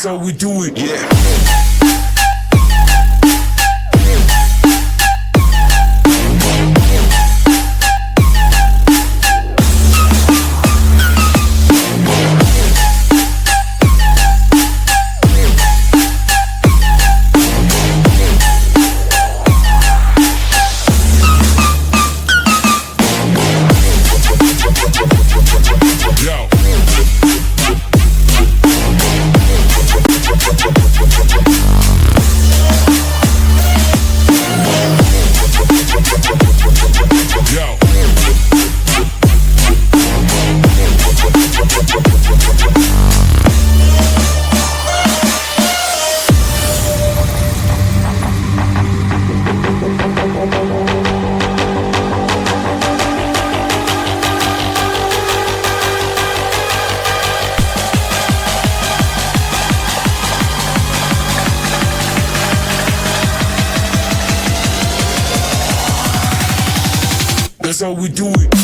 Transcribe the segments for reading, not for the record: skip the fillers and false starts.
That's how we do it. Yeah. That's how we do it.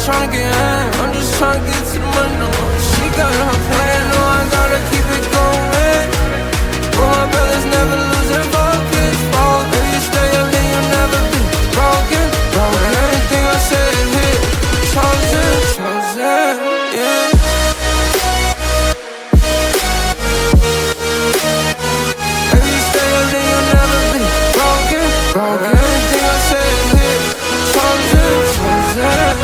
tryna get in, I'm just tryna get to the money, no. She got her plan, no, I gotta keep it going. But my brothers never losing focus, oh, if you stay up, then you'll never be broken. Everything I said is hit, chosen, yeah. If you stay up, then you'll never be broken. Everything I said is hit, chosen, yeah.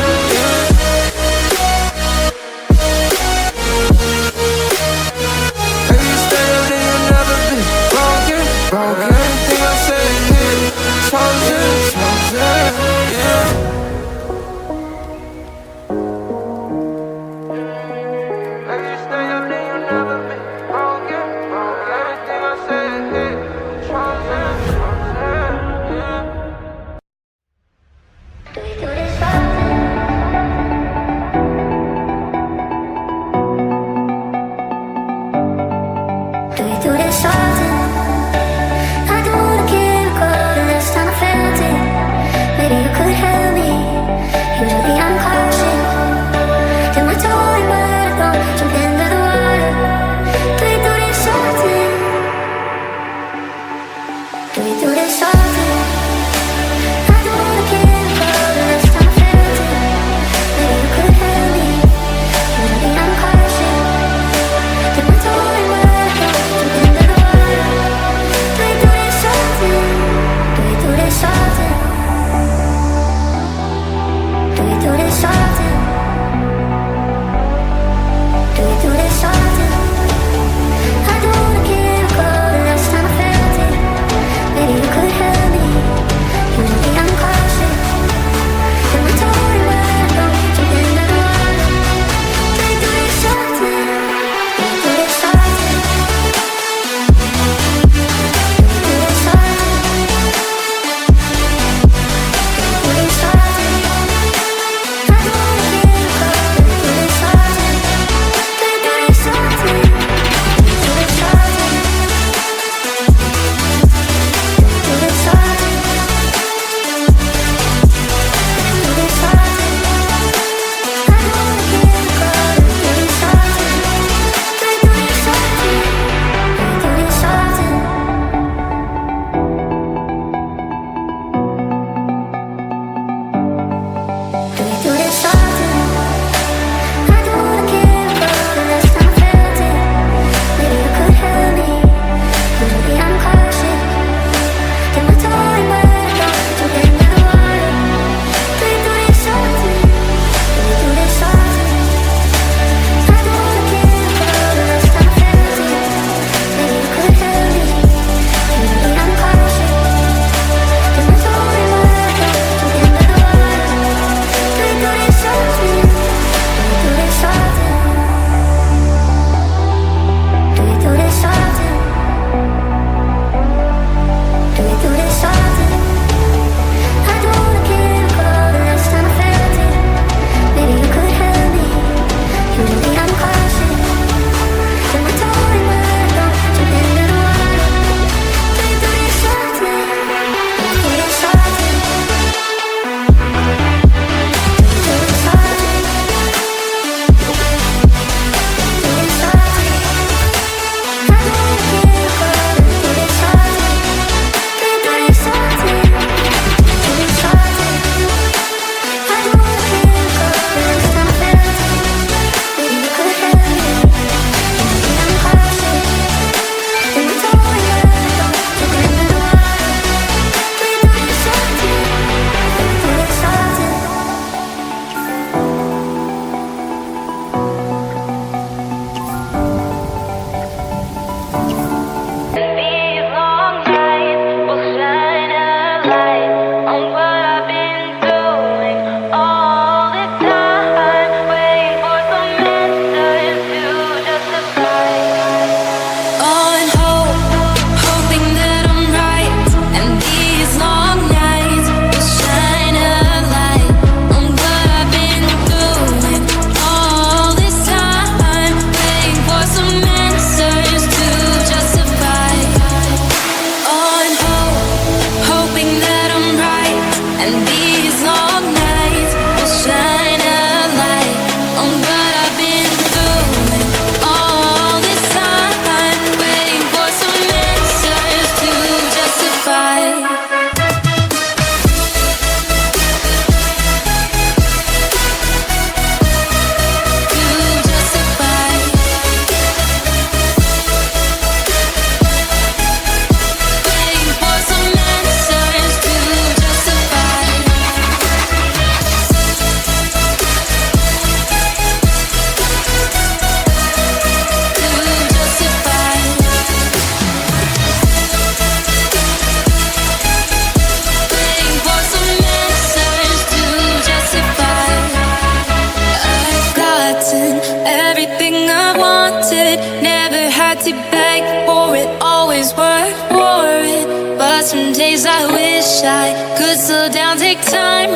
empty bag for it, always worth for it. But some days I wish I could slow down, take time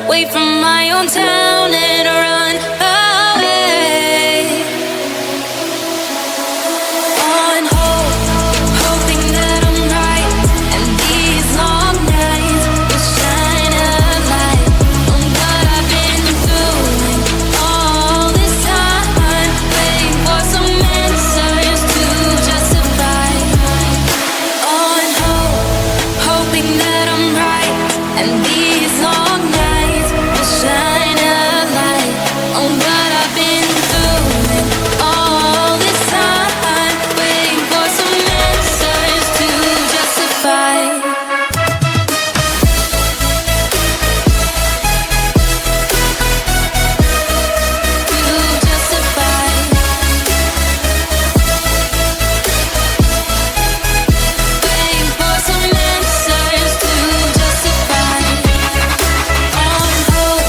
away from my own town and run away. On hold, hoping that I'm right, and these long nights will shine a light on what I've been doing all this time, waiting for some answers to justify. On hold, hoping that I'm right, and these long nights will shine a light on what I've been doing all this time, waiting for some answers to justify. Waiting for some answers to justify. On hold,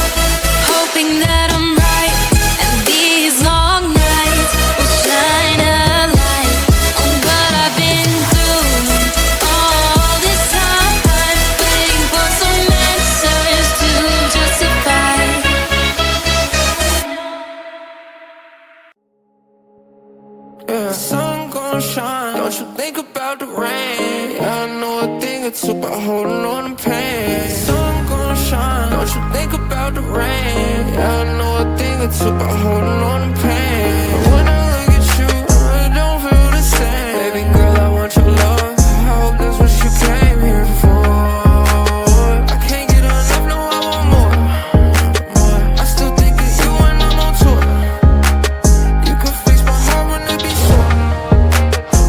hoping that I'm right, and these long nights will shine a light on what I've been doing all this time, waiting for some answers to justify. Yeah, sun gon' shine. Don't you think about the rain? Yeah, I know a thing or two about holding on to pain. Sun gon' shine. Don't you think about the rain? Yeah, I know a thing or two about holding on to pain. But when I look at you, I don't feel the same. Baby girl, I want your love. I hope that's what you came here for. I can't get enough, no, I want more. I still think of you when I'm on tour. You can fix my heart when it be sore.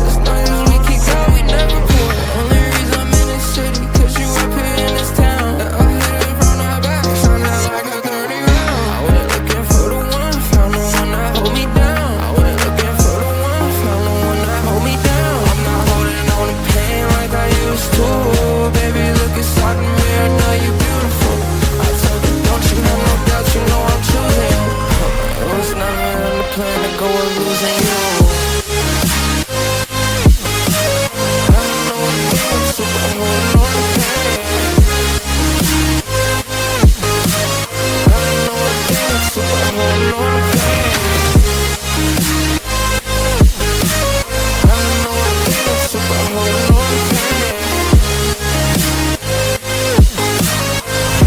As long as we keep going, we never pour. Only reason I'm in this city, cause you up here in this town. I hit it from the back, sounded like a 30 round. I went looking for the one, found the one that hold me down. I went looking for the one, found the one that hold me down. I'm not holding on to pain like I used to. Baby, look inside the mirror, I know you beautiful. I told you, don't you have no doubt, you know I'm choosing. It was never in the plan to go and losing you. I know a thing or two about holding on to pain. I know a thing or two about holding on to pain. I know a thing or two about holding on to pain.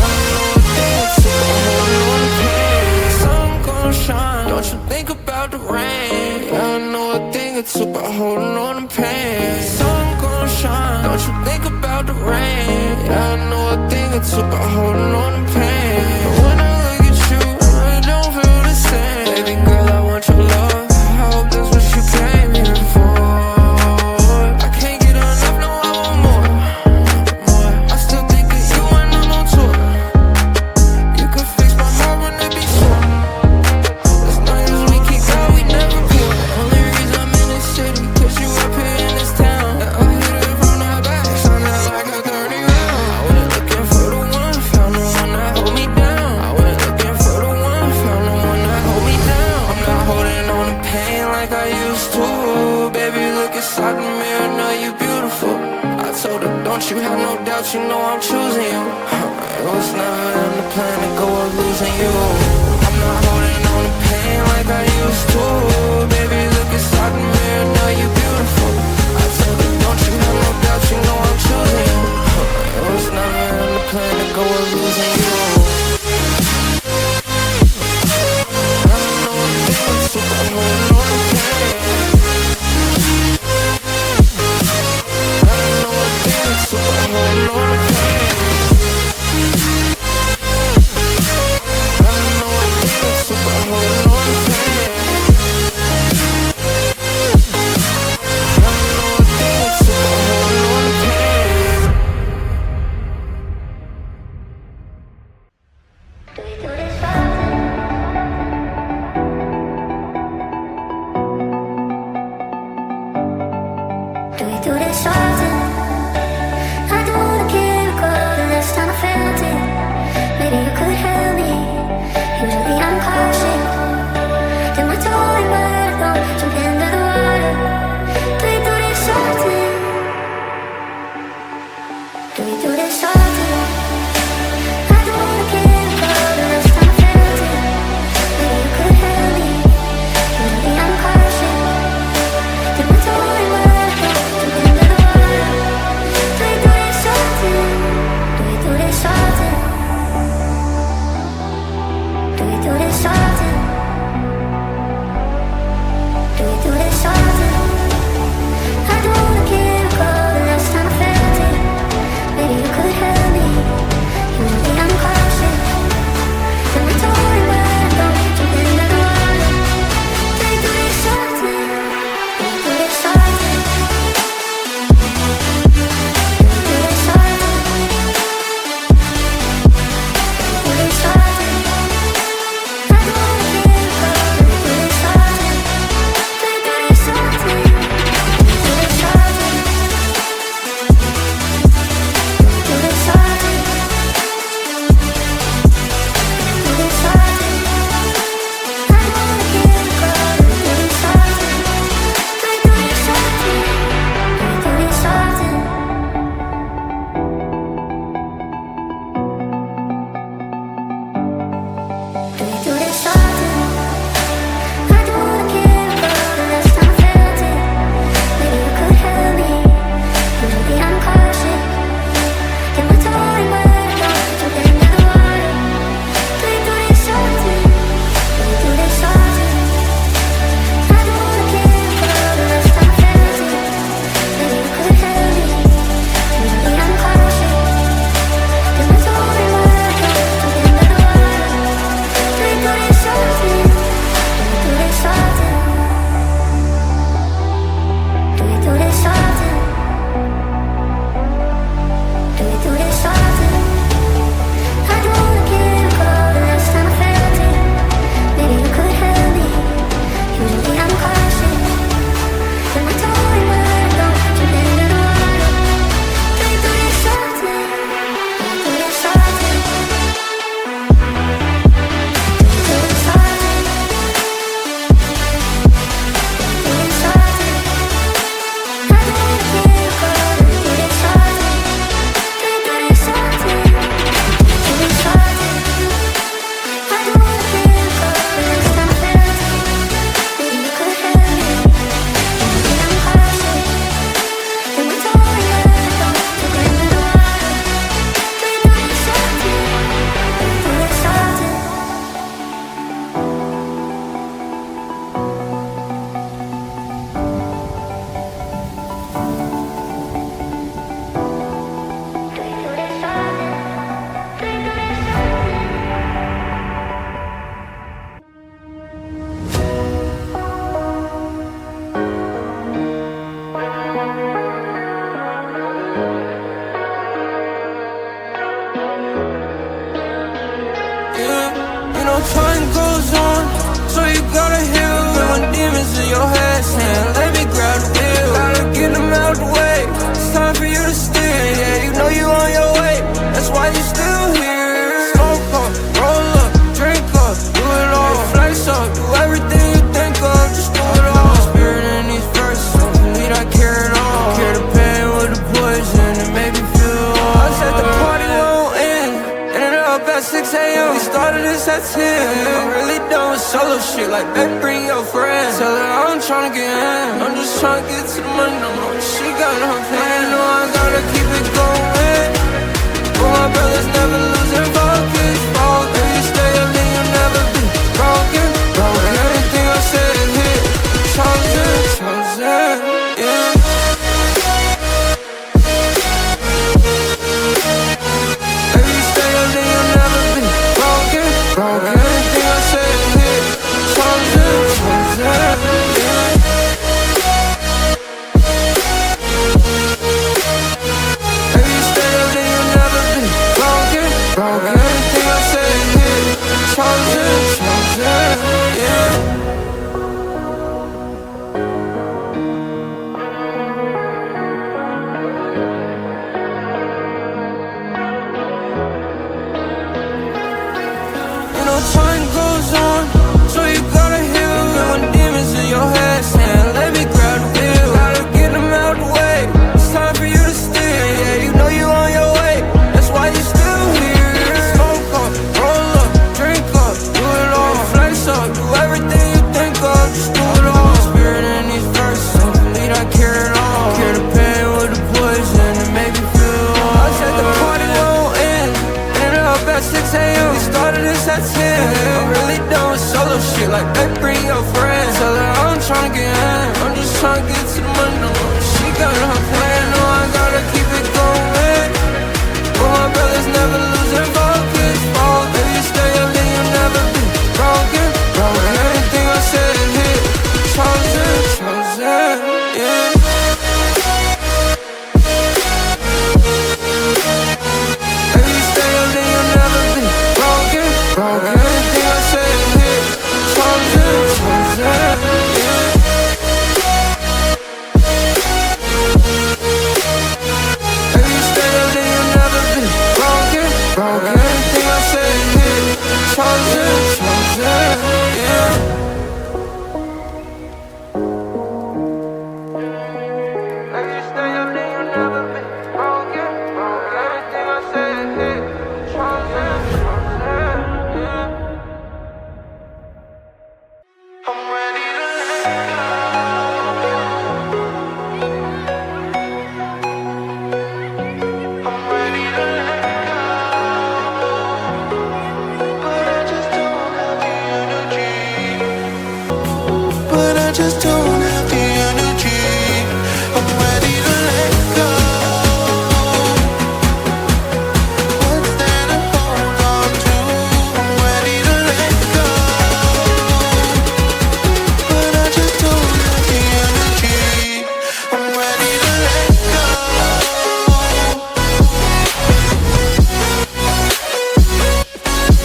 I know a thing or two about holding on to pain. Sun gon' shine. Don't you think about the rain? Yeah, I know a thing or two about holding on to pain. Sun gon' shine. Don't you think about the rain? Yeah, I know a thing or two about holding on to pain. But when I look at you, I don't feel the same. Baby girl, I want your love. I hope that's what you came here for. I can't get enough, no, I want more. I still think of you when I'm on tour. You can fix my heart when it be sore. As long as we keep going, we never pour. Only reason I'm in this city, cause you up here in this town. I hit it from the back, sounded like a 30 round. I went looking for the one, found the one that hold me down. I went looking for the one, found the one that hold me down. I'm not holding on to pain like I used to. Baby, look inside the mirror, know you beautiful. I told her, don't you have no doubt, you know I'm choosing you. It was never in the plan to go or losing you. I'm not holding on to pain like I used to. Baby, look inside the mirror, know you beautiful. I told her, don't you have no doubt, you know I'm choosing you. It was never in the plan to go or losing you. I know a thing or two about holding on to pain. I know a thing or two about holding on to pain. I know a thing or two about at 10. I'm really done with solo shit, like, baby, bring your friends. Tell her I'm tryna get in, I'm just tryna get to the money, no more. She got her plan, no, I gotta keep it going. But my brothers never losing focus, fall. If you stay up, then you'll never be broken. Everything I said is hit, chosen, yeah. Everything I said is hit, chosen, yeah. If you stay up, then you'll never be broken. Everything I said is hit, chosen, yeah. Time goes on, so you gotta heal. When demons in your head saying, let me grab the wheel. Gotta get them out the way, it's time for you to steer. Yeah, you know you on your way, that's why you still here. Smoke up, roll up, drink up, do it all. Flex up, do everything you think of, just do it all. Spirit in these verses, I believe I care it all. Cure the pain with the poison and make me feel all. I said the party won't end, ended up at 6 a.m. We started this at 10. I'm really done with solo shit, like, baby, bring your friends. Tell her I'm tryna get in, I'm just tryna get to the money, no more. She got her plan, no, I gotta keep it going. But my brothers never losing focus, fall. If you stay up, then you'll never be broken. Everything I said is hit, chosen, yeah. If you stay up, then you'll never be broken. Everything I said is hit, chosen, yeah. If you stay up, then you'll never be broken. Everything I said is hit, chosen, yeah. If you stay up, then you'll never be broken. Everything I said is hit, chosen, yeah. I'm ready to let go. I'm ready to let go. But I just don't have the energy. But I just don't have the energy. I'm ready to let go. What's there to hold on to? I'm ready to let go. But I just don't have the energy. I'm ready to let go.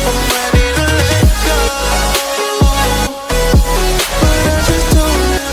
I'm ready to let go. But I just don't have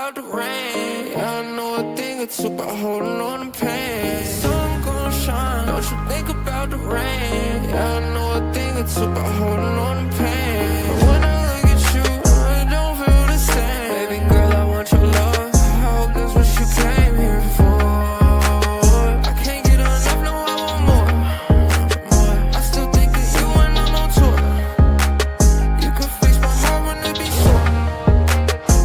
about the rain. Yeah, I know a thing or two about holding on to pain. Sun gon' shine, don't you think about the rain. Yeah, I know a thing or two about holding on to pain. But when I look at you, I don't feel the same. Baby girl, I want your love, I hope that's what you came here for. I can't get enough, no, I want more. I still think of you when I'm on tour. You can fix my heart when it be sore.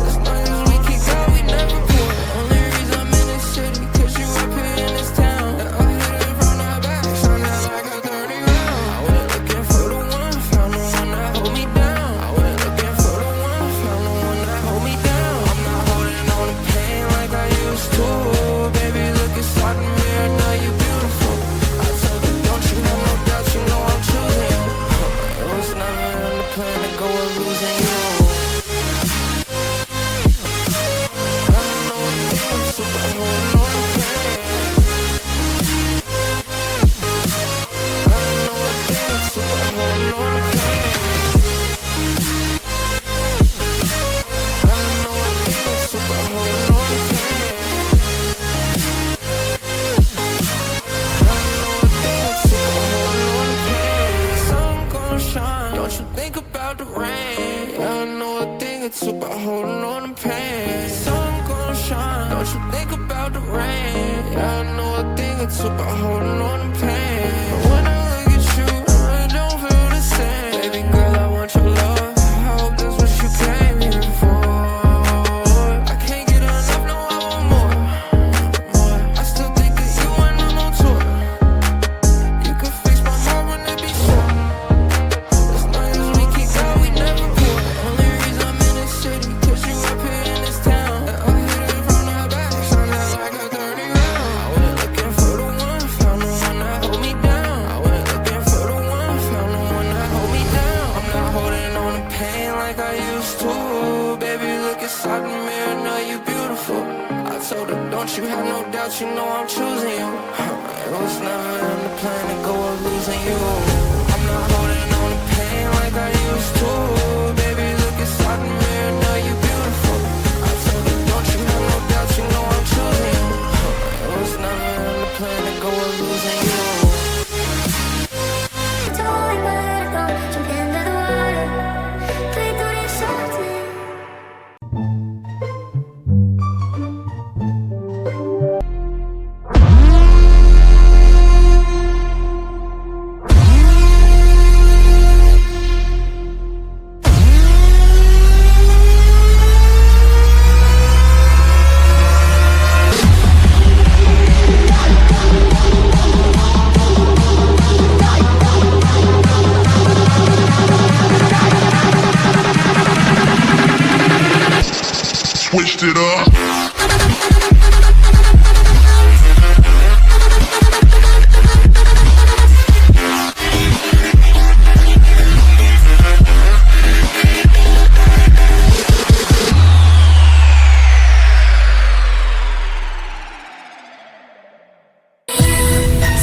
As long as we keep going, we never pour. Only reason I'm in this city, cause you up here in this town. And I'm hitting from the back, sounding like a 30 round. I went looking for the one, found the one that hold me down. I went looking for the one, found the one that hold me down. I'm not holding on to pain like I used to. Baby, look inside the mirror, now you beautiful. I told her, don't you have no doubt, you know I'm choosing you. It was never in the plan to go with losing you. I know a thing or two about holding on to pain. I know a thing or two about holding on to pain. I know a thing or two about holding on to pain. I know a thing or two about holding on to pain. Sun gon' shine, don't you think about the rain. Yeah, I know a thing or two about holding on to pain. Sun gon' shine, don't you think about the rain. Yeah, I know a thing or two about holding on to pain. But when I look at you, I don't feel the same. Baby girl, I want your love, I hope that's what you came here for. I can't get enough, no, I want more. I still think of you when I'm on tour. You can fix my heart when it be sore. As long as we keep going, we never pour. Only reason I'm in this city, cause you up here in this town. And I'm hitting from the back, sounding like a 30 round. I went looking for the one, found the one that hold me down. I went looking for the one, found the one that hold me down. I'm not holding on to pain like I used to. Baby, look inside the mirror, know you beautiful. I told her, don't you have no doubt, you know I'm choosing you. It was never in the plan to go with losing you. I'm not holding on to pain like I used to. Baby, look inside the mirror, know you beautiful. I told her, don't you have no doubt, you know I'm choosing you. It was never in the plan to go with losing you. Switched it up.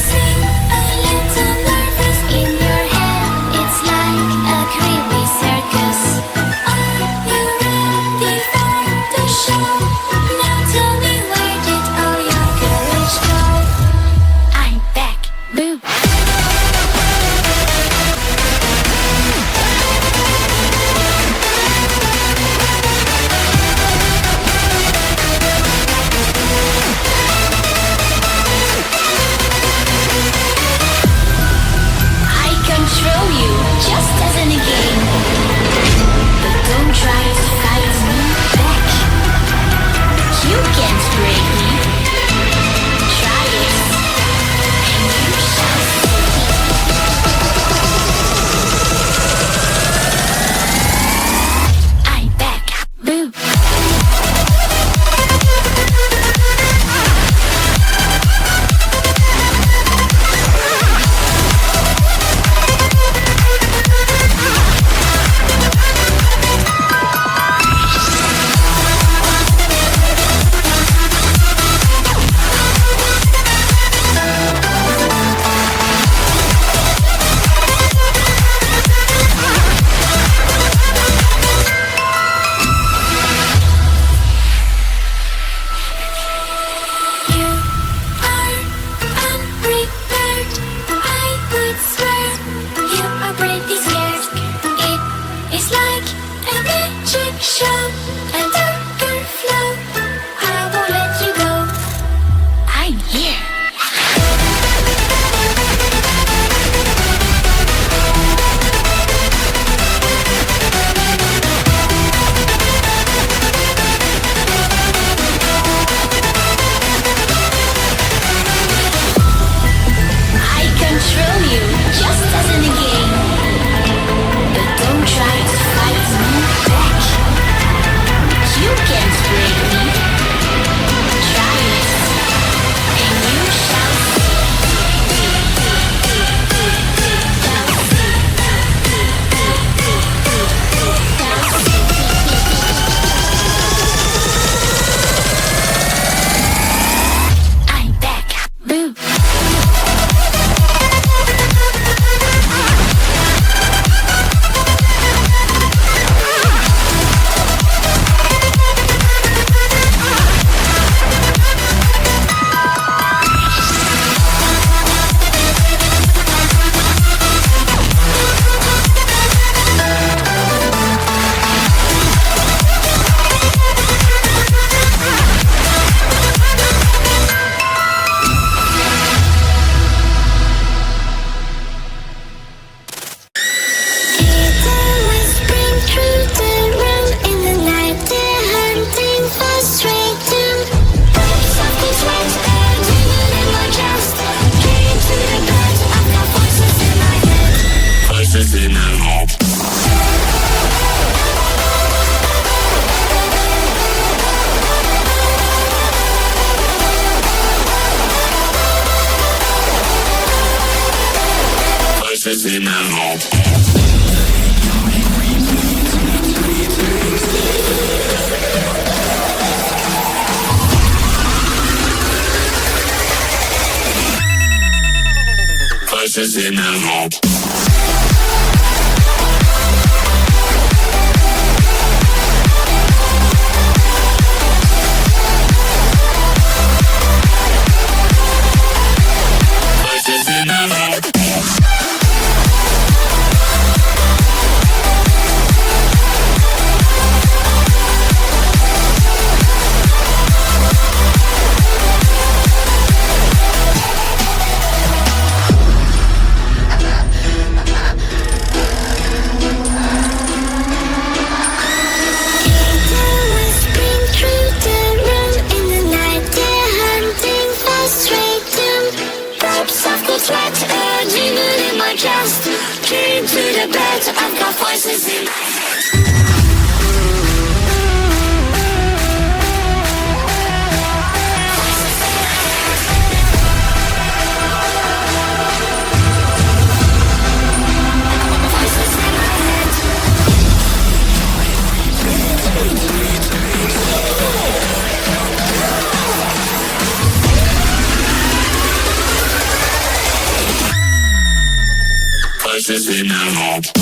Seem a little nervous in your head. It's like a creepy circus. Are you ready for the show? Voices in my head. Voices in my head. Voices in my head. I've got voices in my voices in my head.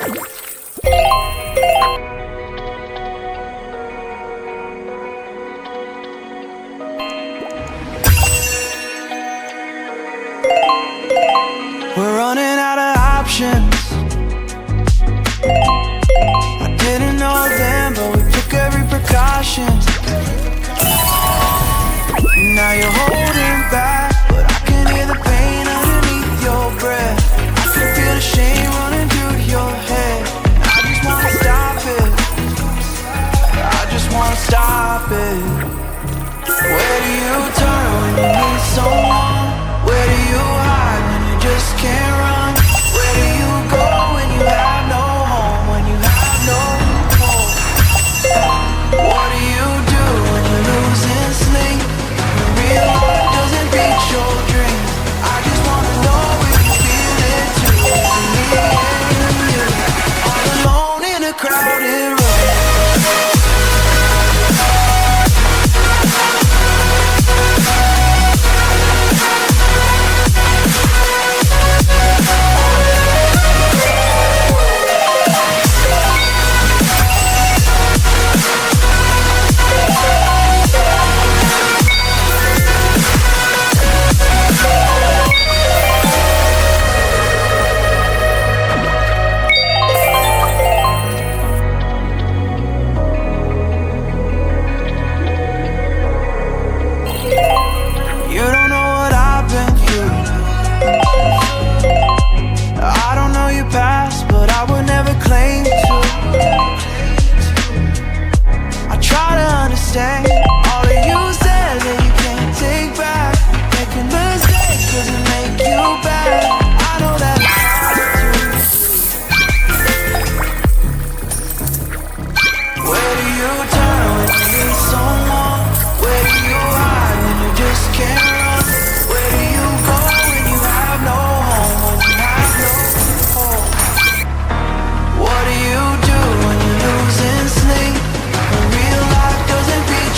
We're running out of options. I didn't know then, but we took every precaution. Now you're holding back, but I can hear the pain underneath your breath. I can feel the shame running through your head. I just wanna stop it. I just wanna stop it. Where do you turn when you need someone? Where do you hide when you just can't run? Where do you go when you have no home? When you have no home? What do you do when you're losing sleep? When real life doesn't beat your dreams. I just wanna know if you feel it too. It's me and you, all alone in a crowded room. You don't know what I've been through. I don't know your past, but I would never claim to. I try to understand all of you said that you can't take back. Making mistakes doesn't make you bad. I know that Where do you turn when you need someone? Where do you hide when you just can't run? Where do you go when you have no home? When you have no home? What do you do when you're losing sleep? When real life doesn't beat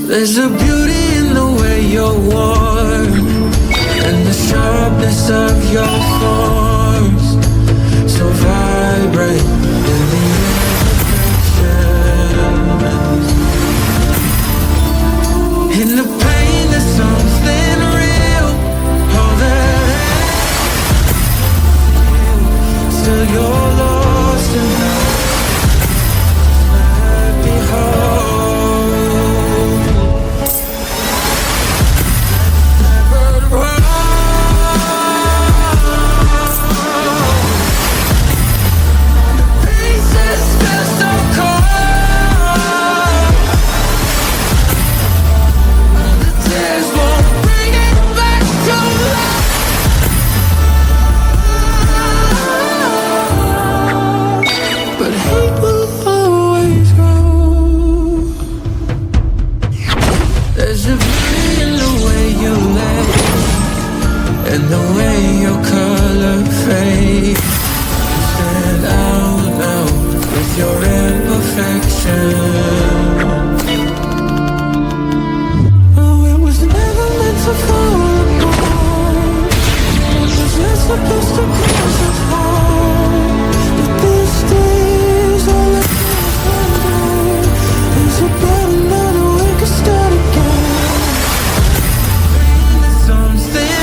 There's a beauty in the way you're warm, and the sharpness of your forms, so vibrant in the imperfections. In the pain there's something real, all that still you're lost in love. Let me hold. And the way your color fades, you stand out now with your imperfection. Oh, it was never meant to fall apart. It was not supposed to cause us harm. But these days all I wonder is about another we could start again. There's something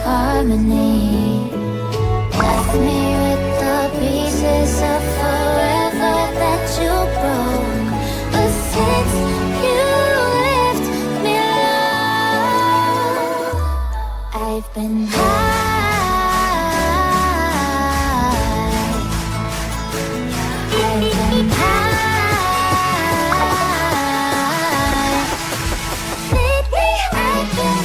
harmony. Left me with the pieces of forever that you broke. But since you left me alone, I've been high. I've been high. Lately I've been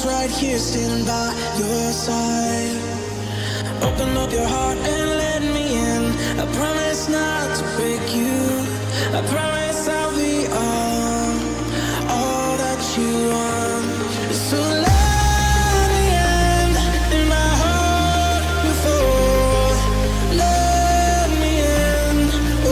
right here standing by your side. Open up your heart and let me in. I promise not to break you. I promise I'll be all that you want. So let me in my heart before. Let me in. Oh,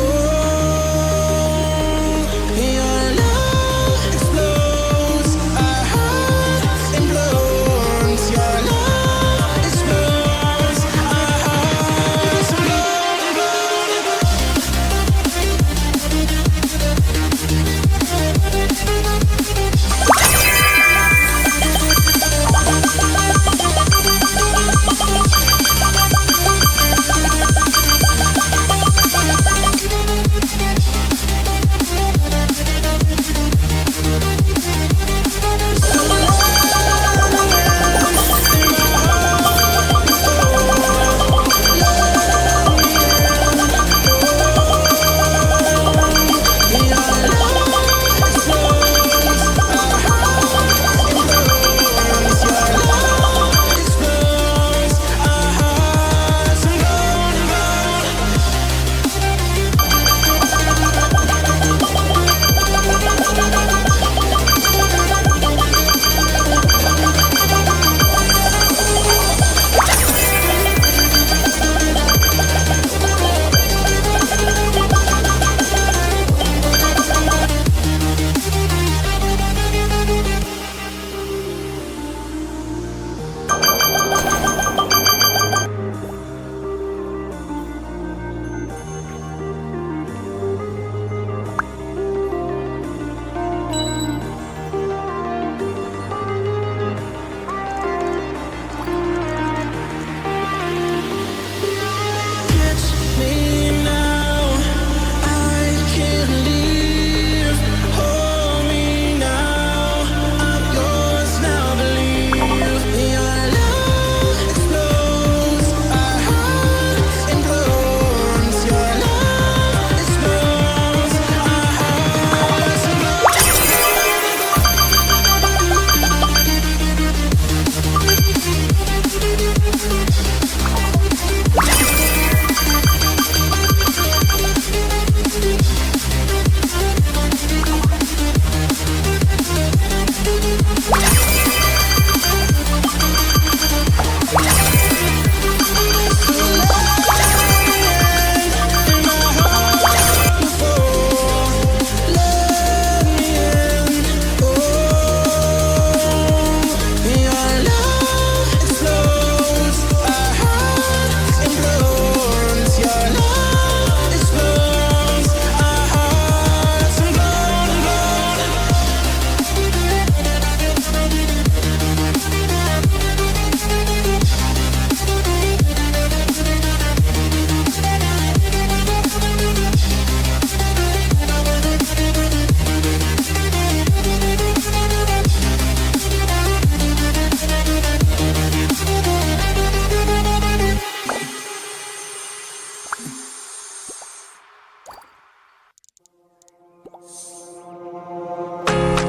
your love explodes. Our heart implodes. Your love explodes. Our hearts implode.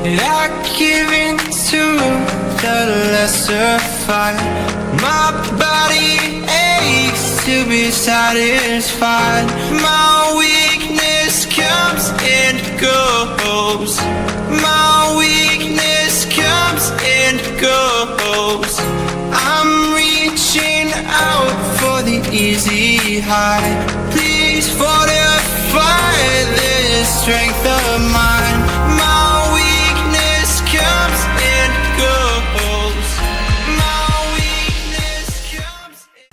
And I give in to the lesser fight. My body aches to be satisfied. My weakness comes and goes. My weakness comes and goes. I'm reaching out for the easy high. Please fortify this strength of mine. My weakness comes and goes. My weakness comes and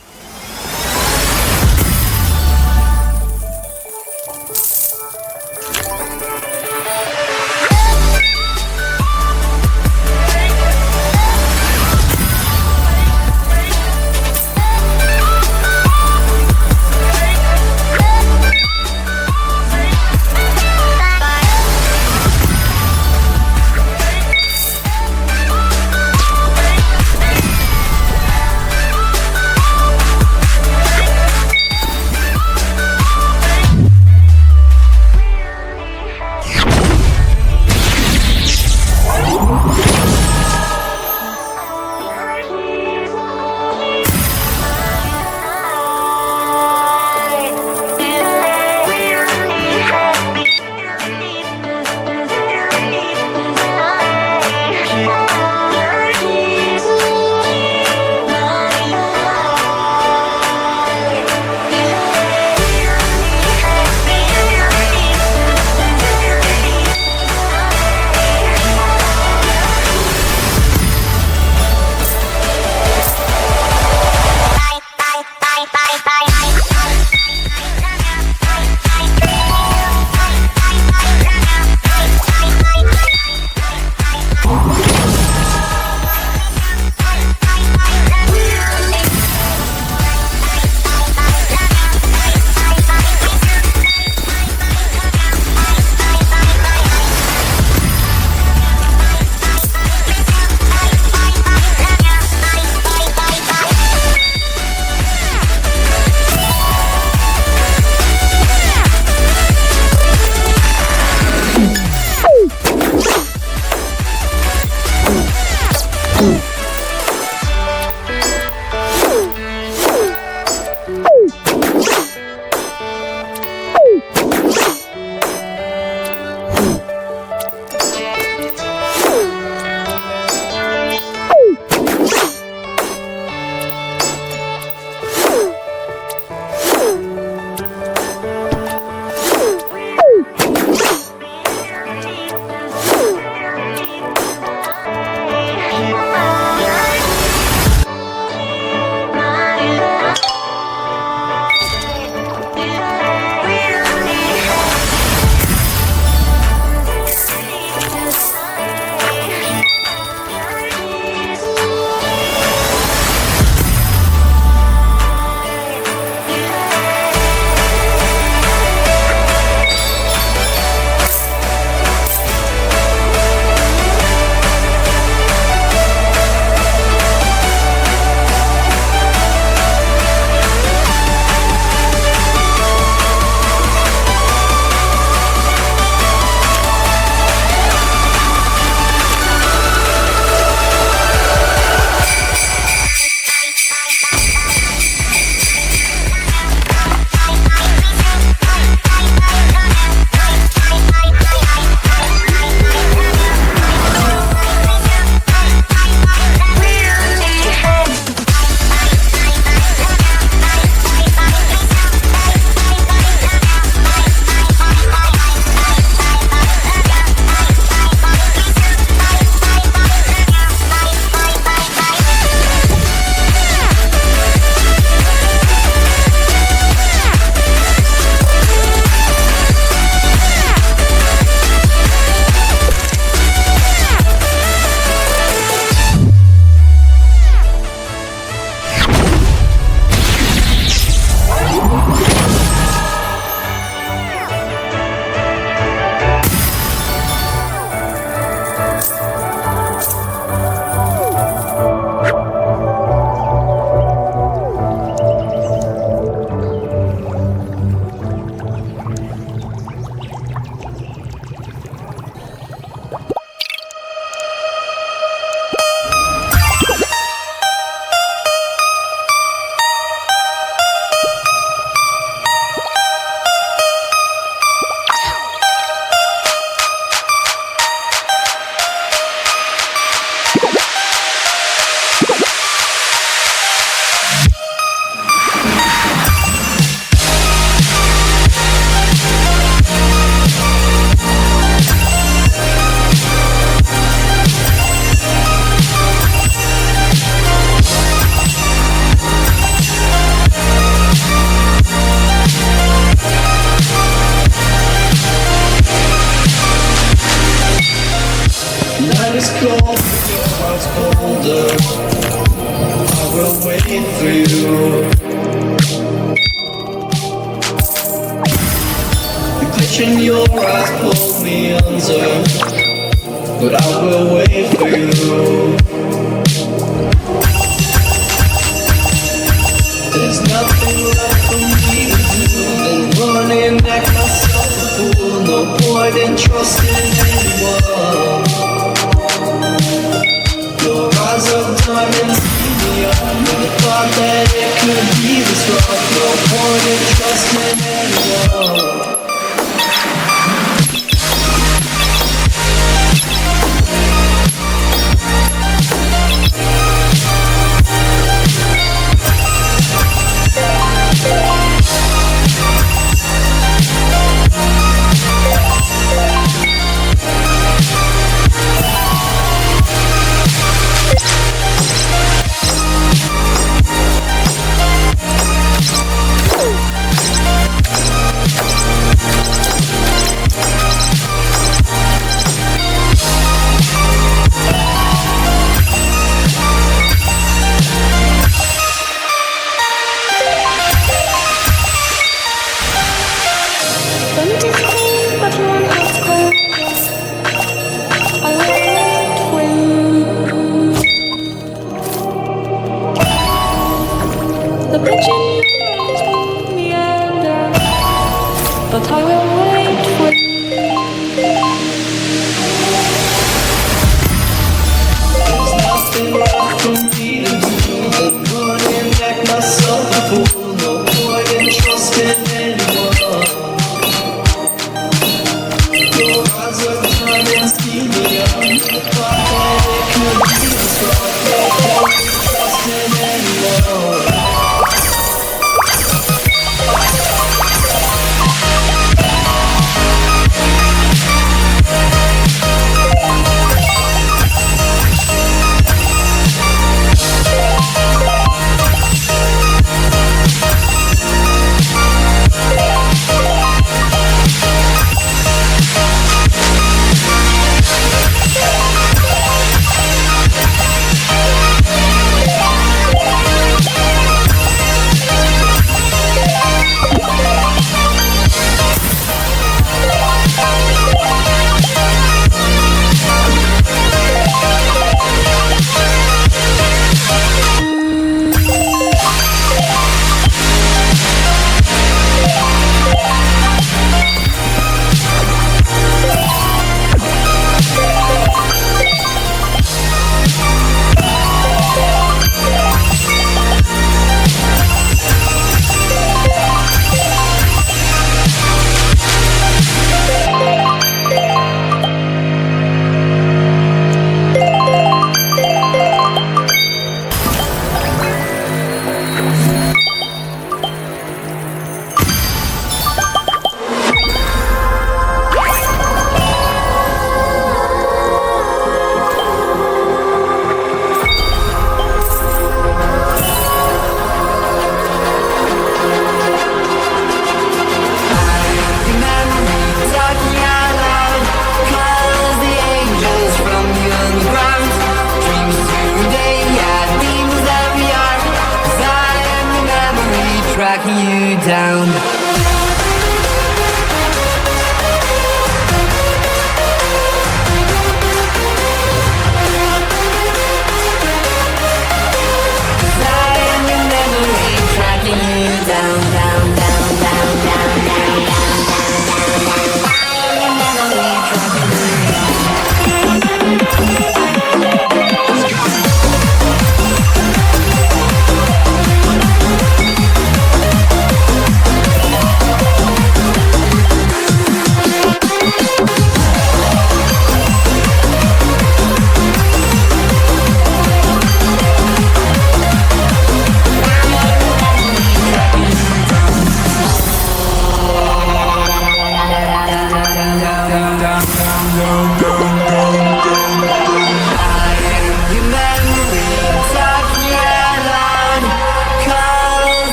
is cold, your heart's colder. I will wait for you. The glitch in your eyes pulled me under, but I will wait for you. There's nothing left for me to do than running back myself a fool. No point in trusting anyone. Your eyes of diamonds lead me on. Never thought that it could be this rough. No point in trusting anyone.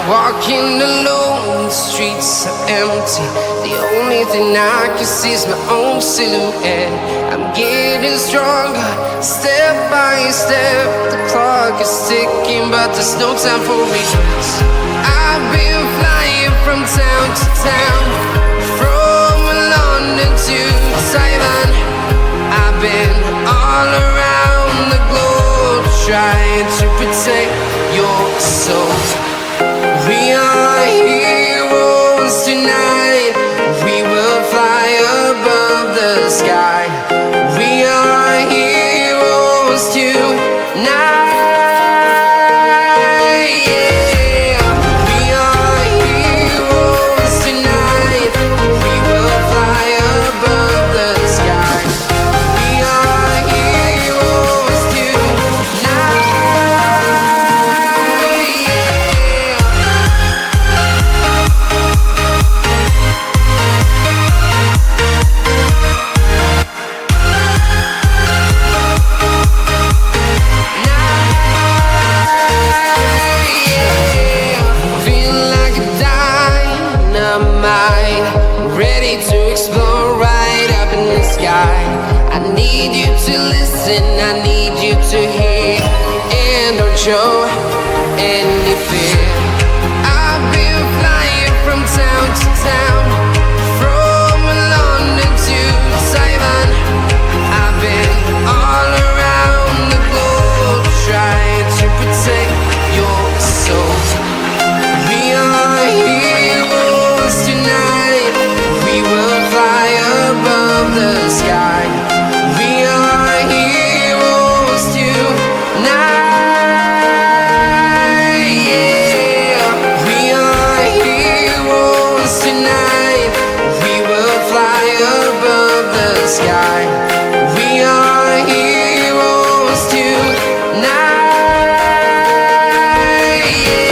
Walking alone, the streets are empty. The only thing I can see is my own silhouette. I'm getting stronger, step by step. The clock is ticking, but there's no time for me. I've been flying from town to town, from London to Taiwan. I've been all around the globe, trying to protect your soul. We are heroes tonight. We will fly above the sky. We are heroes tonight. Yeah. need you to listen, I need you to hear, and don't show any fear. I've been flying from town to town, from London to Taiwan. I've been all around the globe trying to protect your soul. We are heroes tonight, we will fly above the sky. We are heroes tonight, yeah. We are heroes tonight, we will fly above the sky. We are heroes tonight, yeah.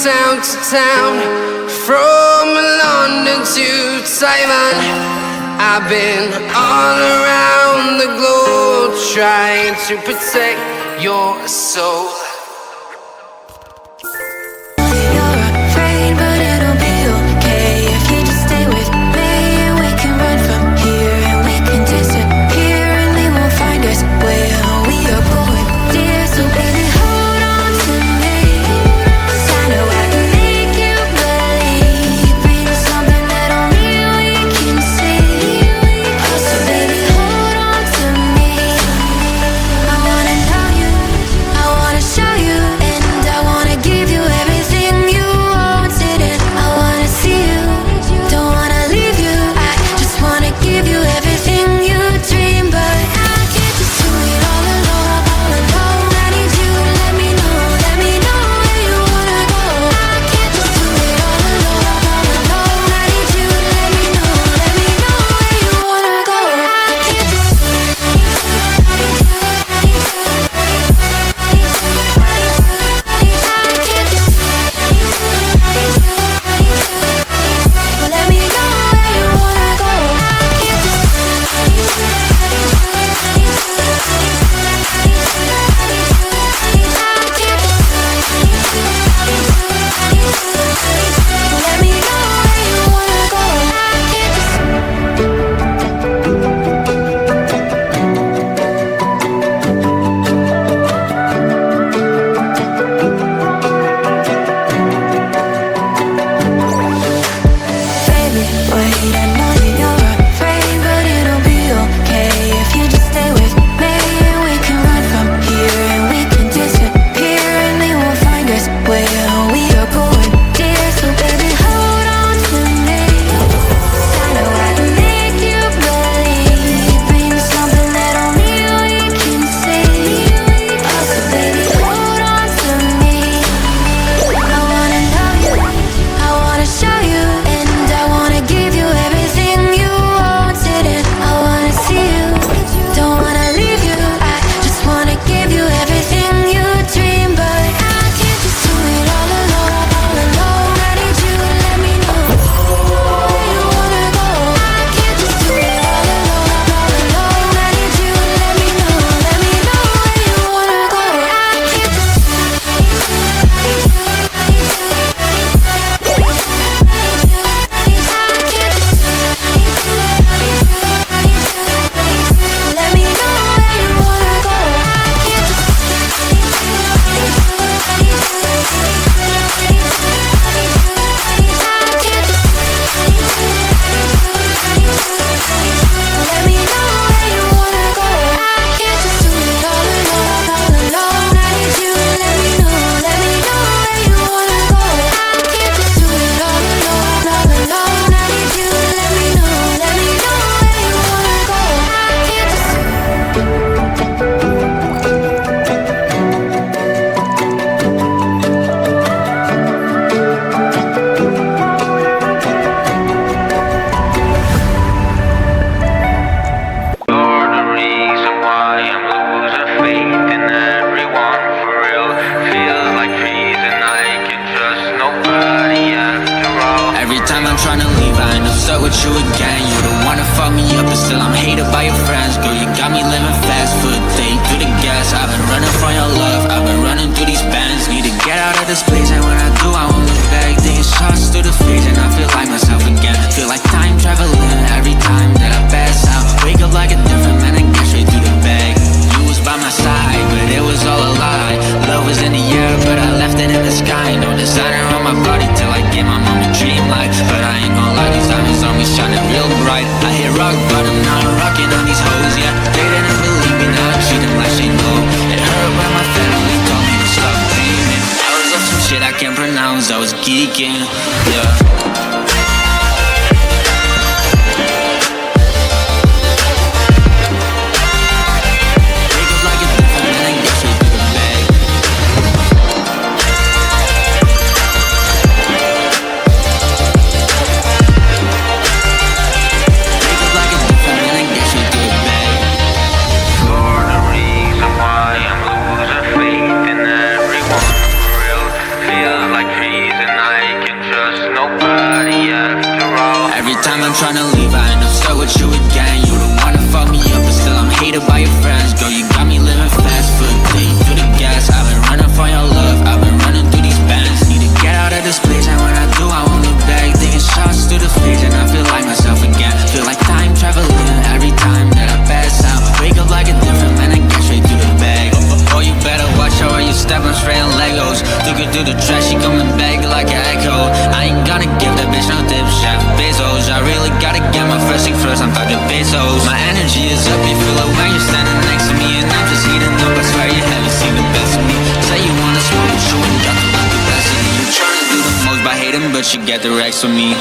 Town to town, from London to Taiwan. I've been all around the globe trying to protect your soul. You're afraid, but it'll be okay if you just stay with me. And we can run from here, and we can disappear, and they won't find us where we are going, dear. So baby, hold on to me. 'Cause I know I can make you believe in something that only we can see. Oh, so baby, hold on to me. I wanna know you, I wanna show with you again. You don't wanna fuck me up, but still I'm hated by your friends. Girl, you got me living fast, foot day through the gas. I've been running from your love, I've been running through these bands. Need to get out of this place, and when I do, I won't look back. Taking shots through the face, and I feel like myself again. Feel like time traveling every time that I pass out. Wake up like a different man and get straight through the bag. You was by my side, but it was all a lie. Love was in the air, but I left it in the sky. No designer on my body till I get my mom a dream life. But I ain't gon' lie, these diamonds on me shining real bright. I hit rock bottom, now I'm rocking on these hoes, yeah. They didn't believe me, now I treat them like they know. It hurt when my family told me to stop dreaming. I was up some shit I can't pronounce, I was geeking, yeah. Tryna leave, I end up stuck with you again. You don't wanna fuck me up, but still I'm hated by your friends. Girl, you got me living fast, foot day through the gas. I've been running from your love, I've been running through these bands. Need to get out of this place, and when I do, I won't look back. Taking shots through the face, and I feel like myself again. Feel like time traveling every time that I pass out. Wake up like a different man and get straight through the bag. Oh, you better watch out or you step on spraying Legos. Took her through the trash, she coming back like an echo. I ain't gonna give that bitch no tip, Chef Bezos. I really gotta get my first thing first, I'm talking pesos. My energy is up, you feel it when you're standing next to me. And I'm just heating up, I swear you haven't seen the best of me. Say you wanna smoke, but you ain't got the capacity. You tryna do the most by hating, but you get the racks from me.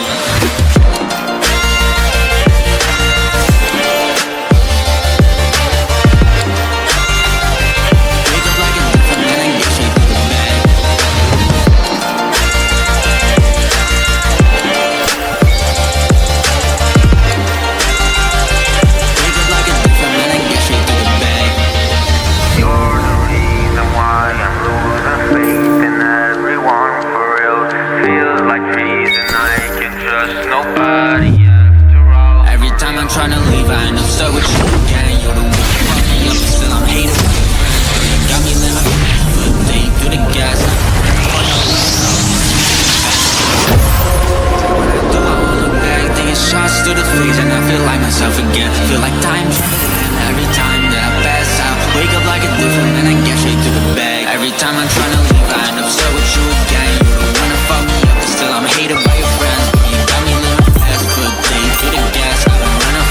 Tryna leave, I end up stuck with you again. You don't wanna fuck me up, but still I'm hated. You got me living foot day through the gas. When I do, I won't look back. Taking shots through the face, and I feel like myself again. Feel like time traveling every time that I pass out. Wake up like a different man and get straight through the bag. Every time I'm tryna leave, I end up stuck with you again. You don't wanna fuck me up, but still I'm hated by your friends. You got me living fast, foot day through the gas.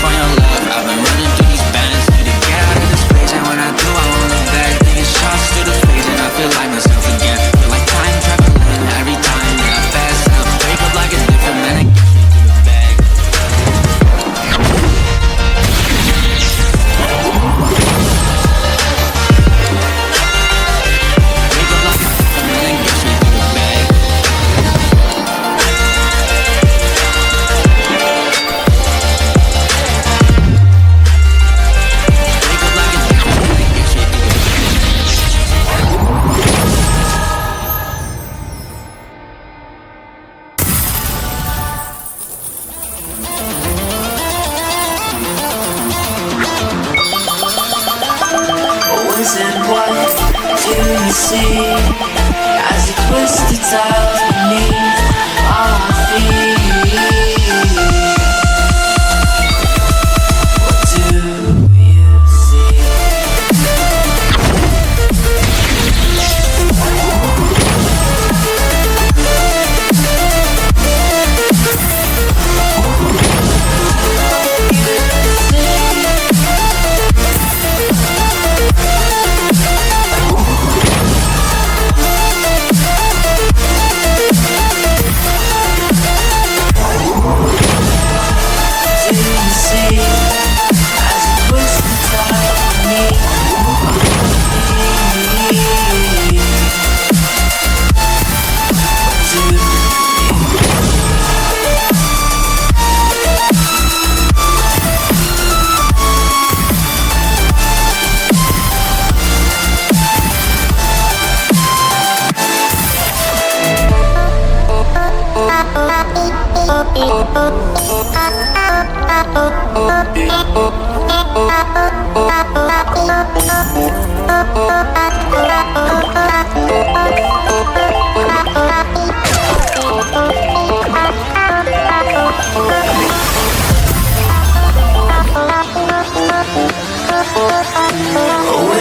For your love, I've been running through these bands. Need to get out of this place, and when I do, I won't look back. Taking shots through the face, and I feel like myself again. Feel like time traveling every time that I pass out. Wake up like a different man and get straight to the bag. Wake up like a different man and get straight to the bag. See, as you twist the tiles beneath all my feet. What do you see?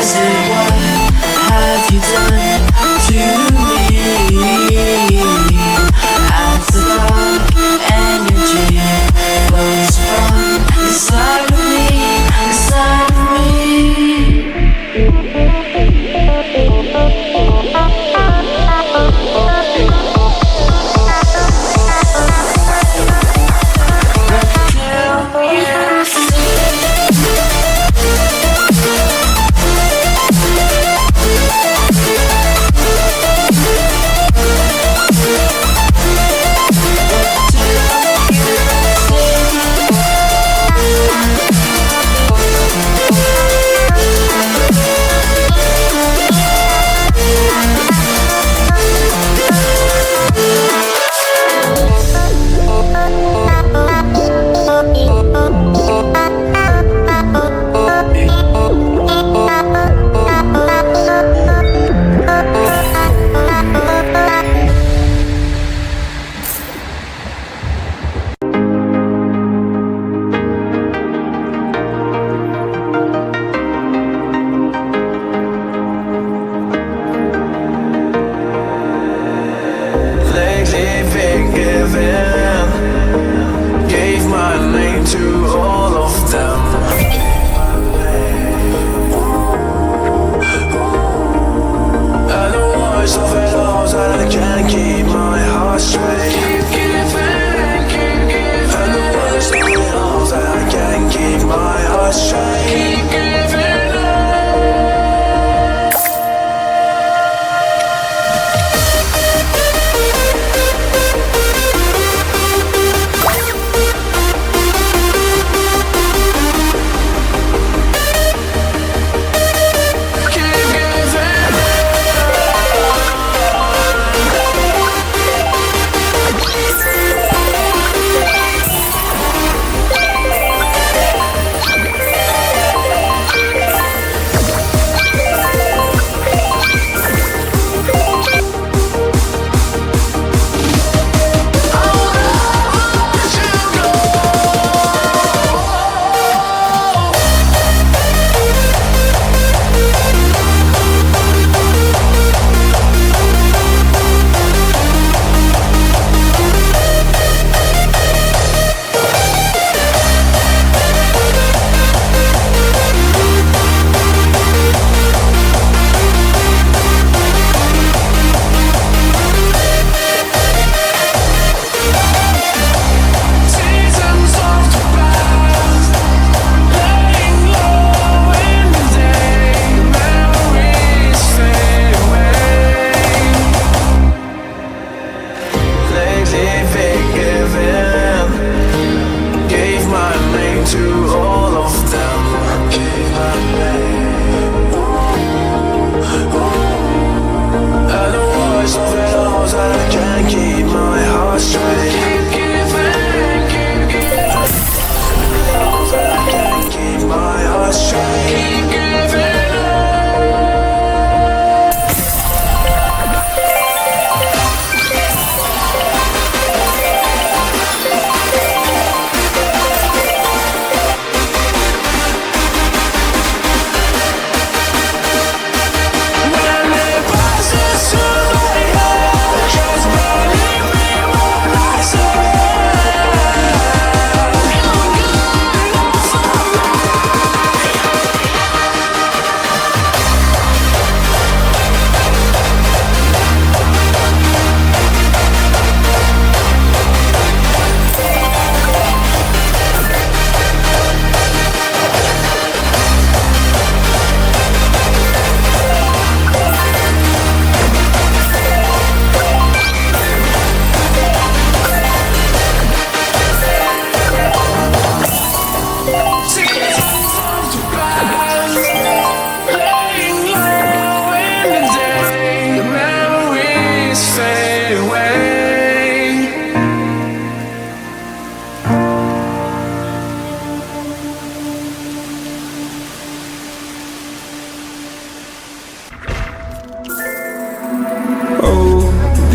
Wizard, what have you done to me? As the dark energy flows from inside of me, inside of me.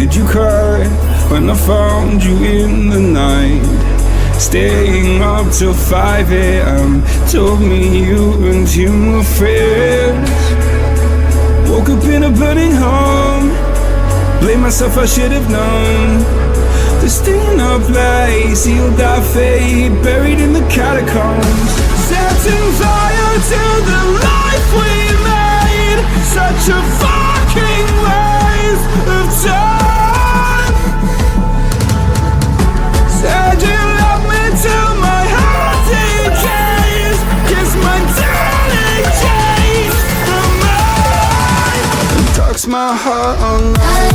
Did you cry when I found you in the night? Staying up till 5 a.m. Told me you and him were friends. Woke up in a burning home. Blame myself, I should have known. The staying up late, sealed our fate, buried in the catacombs. Setting fire to the life we made. Such a fucking waste of time. Said you love me till my heart decays. Kiss my darling changed my mind. Talks my heart online.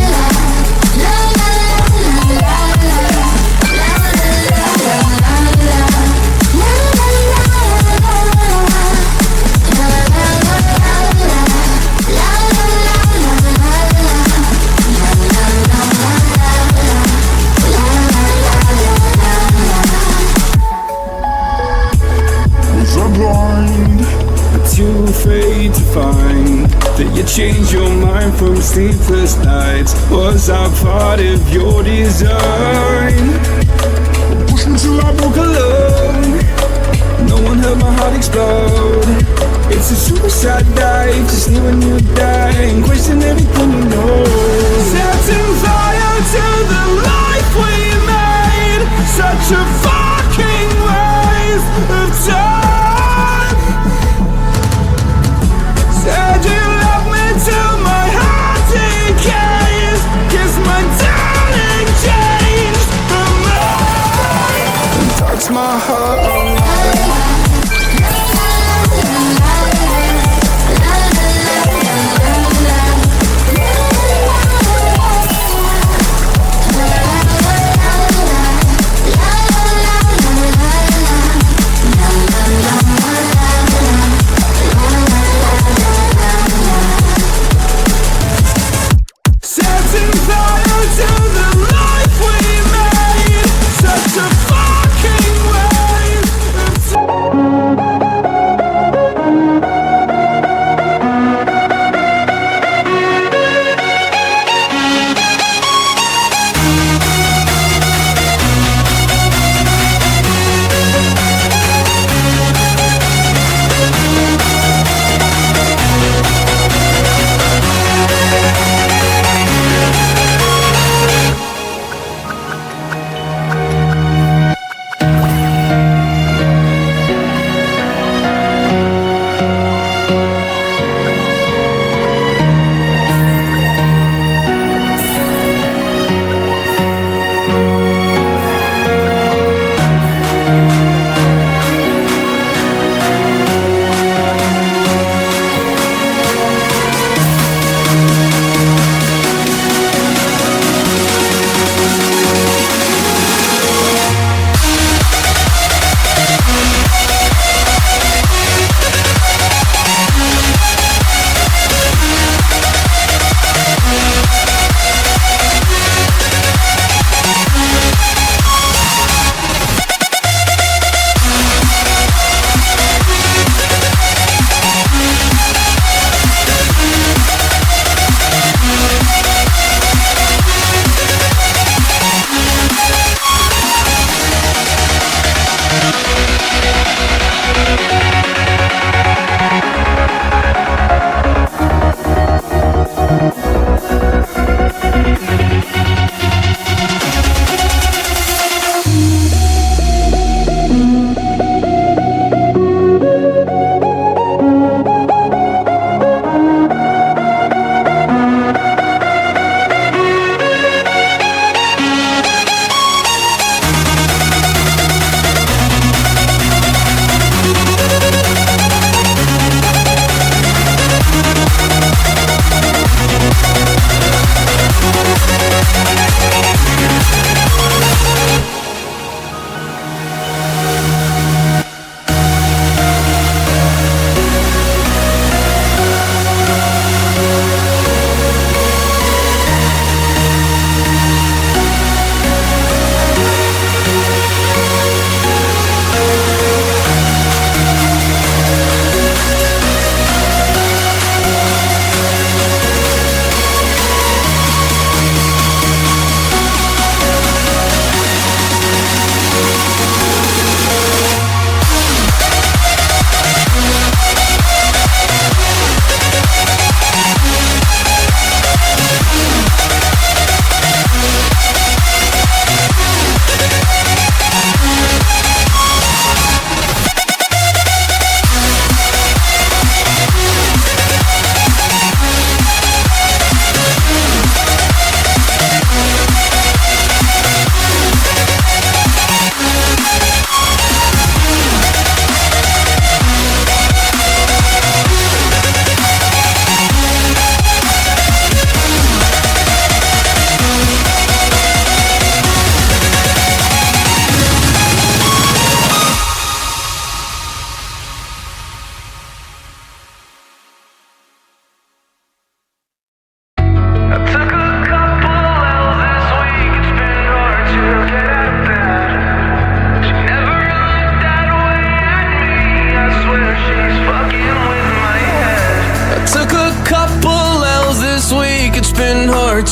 Too afraid to find that you changed your mind from sleepless nights. Was I part of your design? Push me till I broke alone. No one heard my heart explode. It's a suicide dive to see when you die and question everything you know. Setting fire to the life we made. Such a fucking waste of time. Said you love me till my heart decays. Kiss my darling changed my mind. And talks my heart online.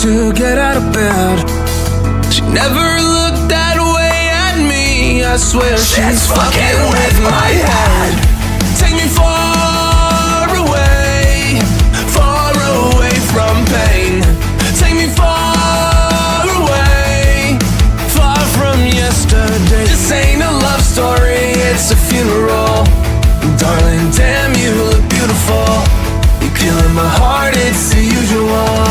to get out of bed. She never looked that way at me. I swear she's fucking with my head. Take me far away from pain. Take me far away, far from yesterday. This ain't a love story, it's a funeral. Darling, damn, you look beautiful. You're killing my heart, it's the usual.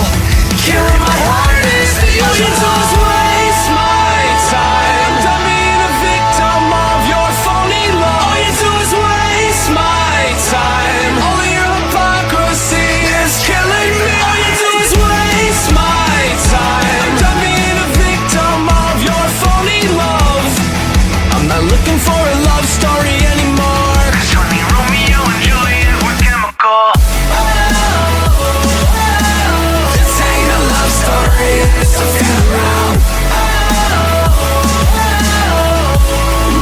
Killing my heart, it's the usual. All you do is waste my time. Done being a victim of your phony love. All you do is waste my time. All your hypocrisy is killing me. All you do is waste my time. Done being a victim of your phony love. I'm not looking for a love story anymore. Cause you and Romeo and Juliet were chemical. This ain't a love story, it's a funeral.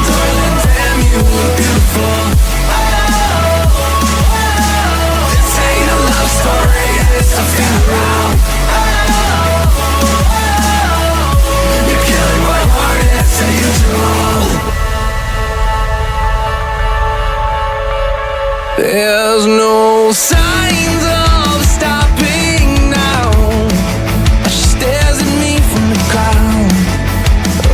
Darling, damn, you look beautiful. This ain't a love story, it's a funeral. You're killing my heart, it's the usual. There's no signs of stopping now. She stares at me from the ground,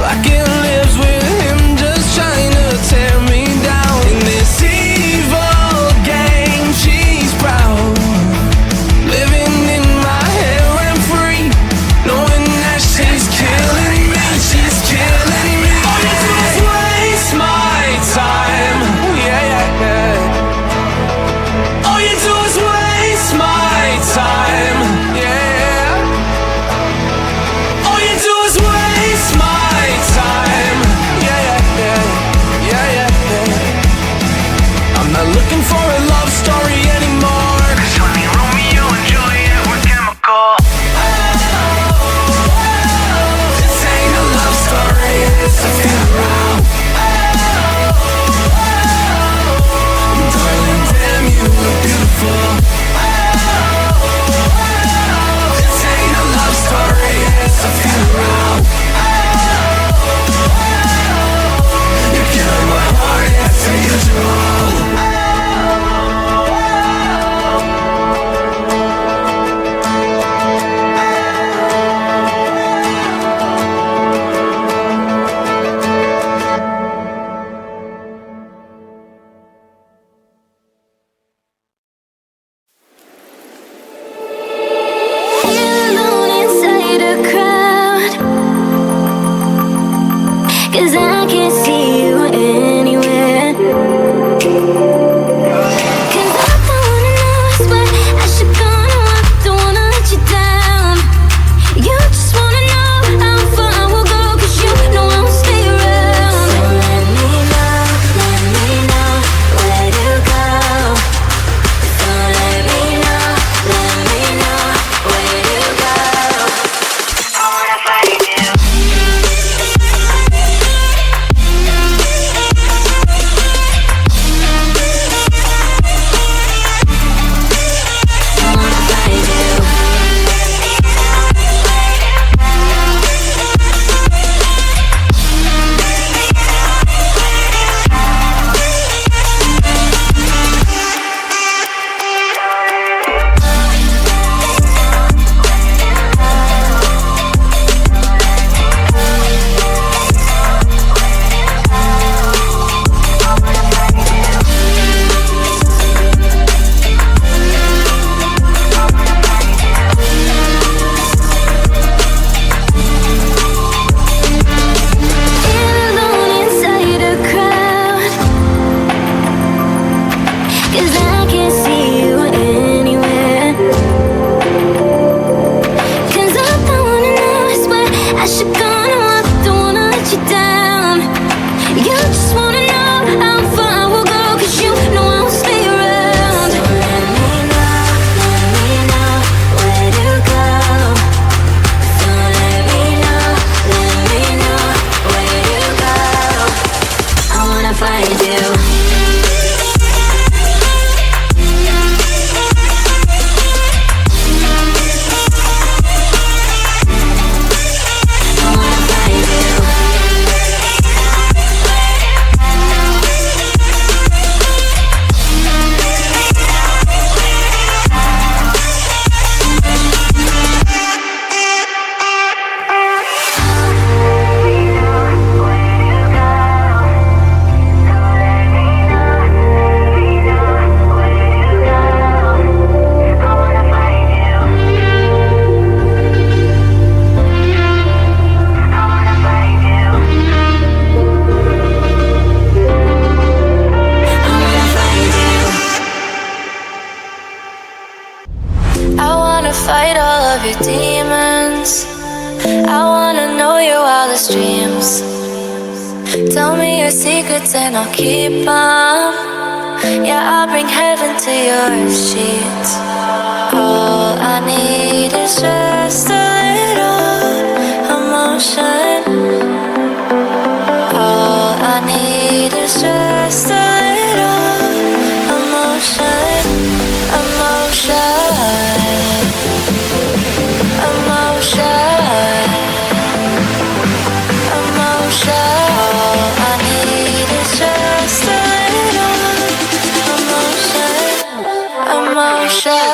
like it lives with him, just trying to tear me down. In this evil game, she's proud, living in my head rent free, knowing that she's killing me, she's killing me. All you do is waste my time. Yeah, yeah, yeah. All you do is waste dreams. Tell me your secrets and I'll keep them. Yeah, I'll bring heaven to your sheets. All I need is just a little emotion. All I need is just a little emotion. Emotion. Emotion. Emotion. All I need is just a little emotion. Emotion.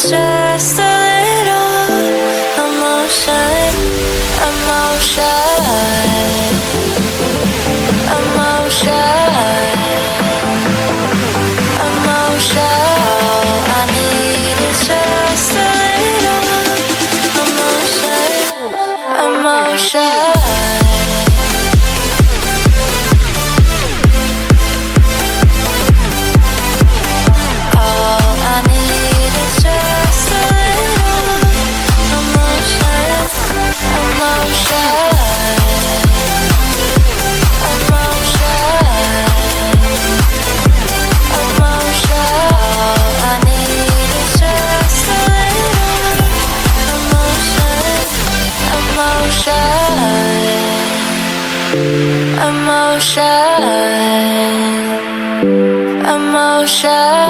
Just a little emotion, emotion, emotion, emotion. All I need is just a little emotion, emotion. Emotion.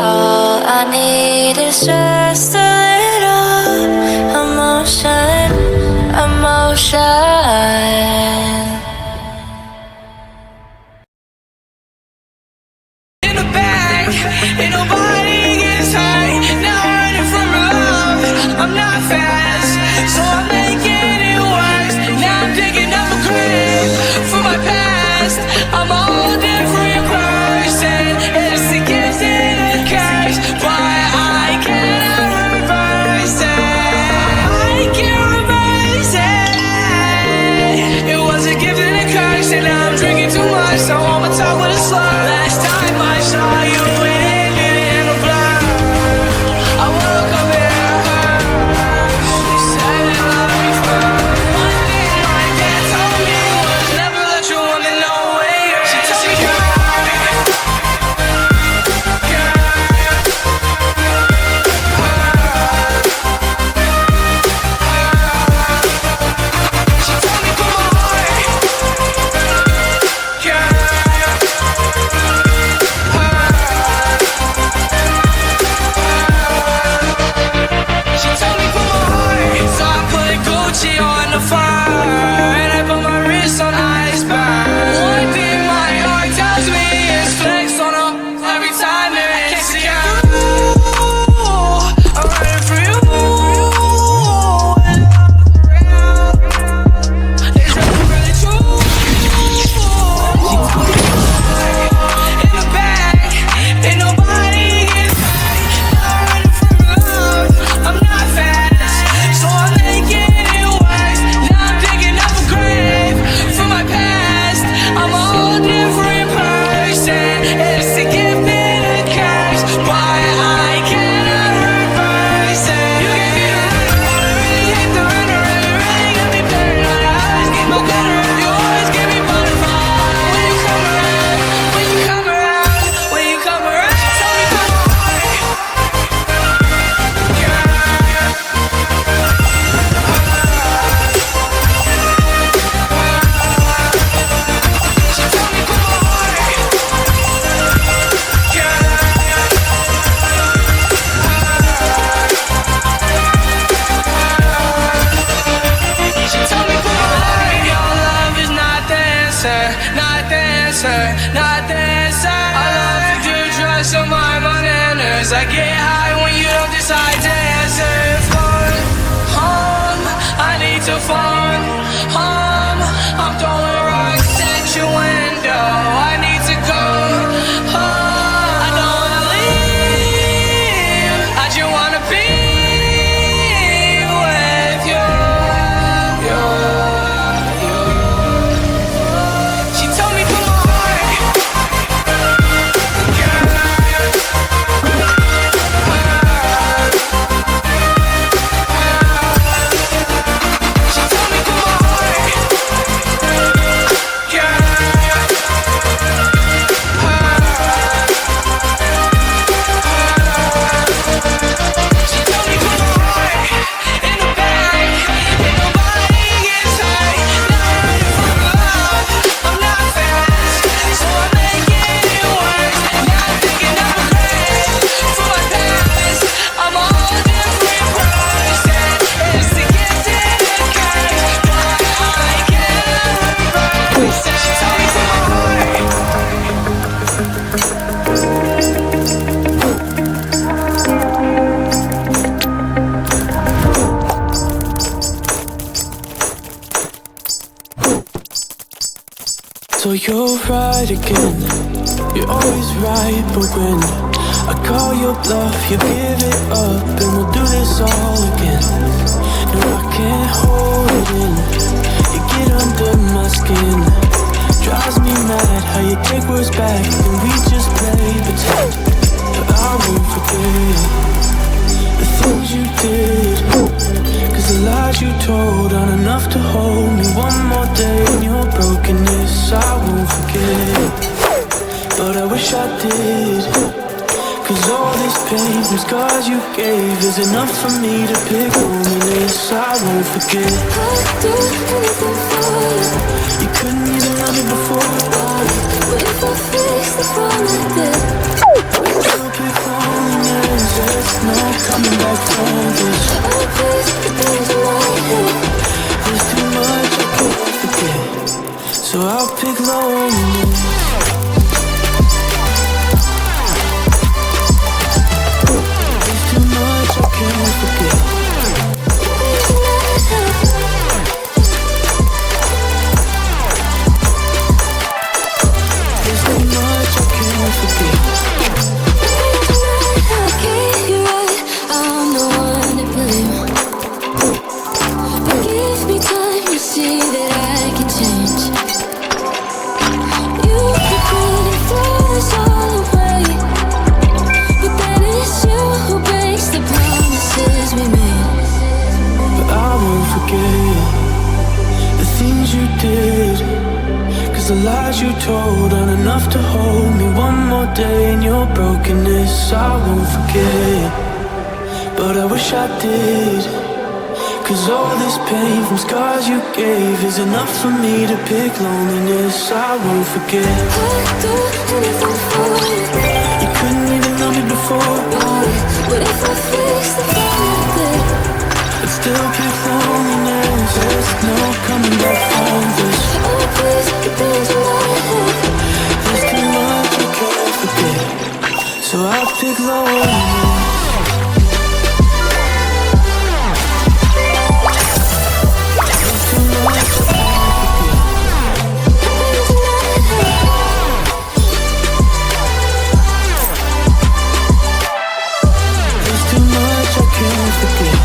All I need is just a little emotion, emotion. In the back, ain't nobody gets hurt. Now I'm running from your love. I'm not fast, so I'm making it worse. Now I'm digging up a grave for my past. I'm a whole different person. It's the gift and the curse, but I cannot reverse it. I can't reverse it. Cause I get high when you don't decide to answer phone. I need to phone. I'm throwing rocks at your window. I need to go. I don't wanna leave. I just wanna be with you. She told me from my heart. She told me from my heart. She told me from my heart. In the bag, ain't nobody gets hurt. Not running from love, I'm not fast, so I'm making it worse. Now I'm thinking of regrets for my past. I'm a whole different person. It's the gift and the curse, but I can't reverse it. She told me from my heart. So you're right again. You're always right, but when I call your bluff, you give it up, and we'll do this all again. No, I can't hold it in. You get under my skin. Drives me mad how you take words back and we just play pretend. But I won't forget the things you did, cause the lies you told aren't enough to hold me one more day in your brokenness. I won't forget, but I wish I did, cause all this pain from scars you gave is enough for me to pick loneliness. I won't forget. I'd do anything for you. You couldn't even love me before. What if I fix the problem I did? Still pick loneliness. There's no coming back from this. Oh please, the things in my head. There's too much I can't forget, so I'll pick loneliness. There's too much I can't forget. There's too much I can't forget. Okay, you're right, I'm the one to blame. But give me time to see that I can change. You could really throw this all away, but then it's you who breaks the promises we made. But I won't forget the things you did, cause the lies you told aren't enough to hold me one more day in your brokenness. I won't forget, but I wish I did, cause all this pain from scars you gave is enough for me to pick loneliness. I won't forget. I'd do anything for you. You couldn't even love me before. What if I fix the problem I did? But still pick loneliness. There's no coming back from this. Oh please, the things in my head. There's too much I can't forget, so I'll pick loneliness. There's too much I can't forget. There's too much I can't forget.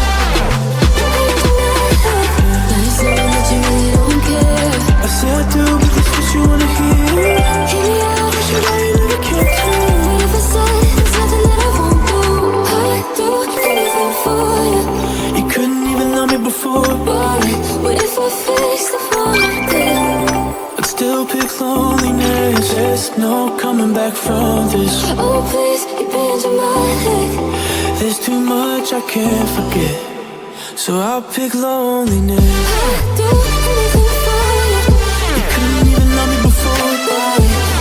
Now you're saying that you really don't care. I say I do, but that's what you wanna hear. Hear me out, But you know you never can too. what if I say there's nothing that I won't do? I'd do anything for you. You couldn't even love me before. What if I fix the problem I did? I'd still pick loneliness. There's no coming back from this. Oh please, you're bending my head. There's too much I can't forget, so I'll pick loneliness. I'd do anything for you. You couldn't even love me before.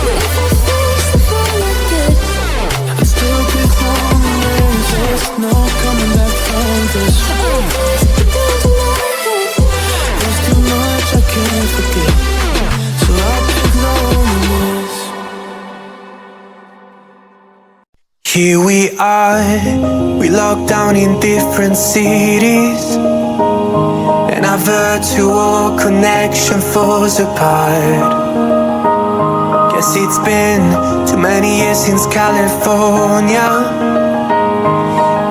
What if I fix the problem I did? I'd still pick loneliness. There's no coming back from this. Oh please, you're bending my head. There's too much I can't forget, so I'll pick loneliness. Here we are, we locked down in different cities, and our virtual connection falls apart. Guess it's been too many years since California.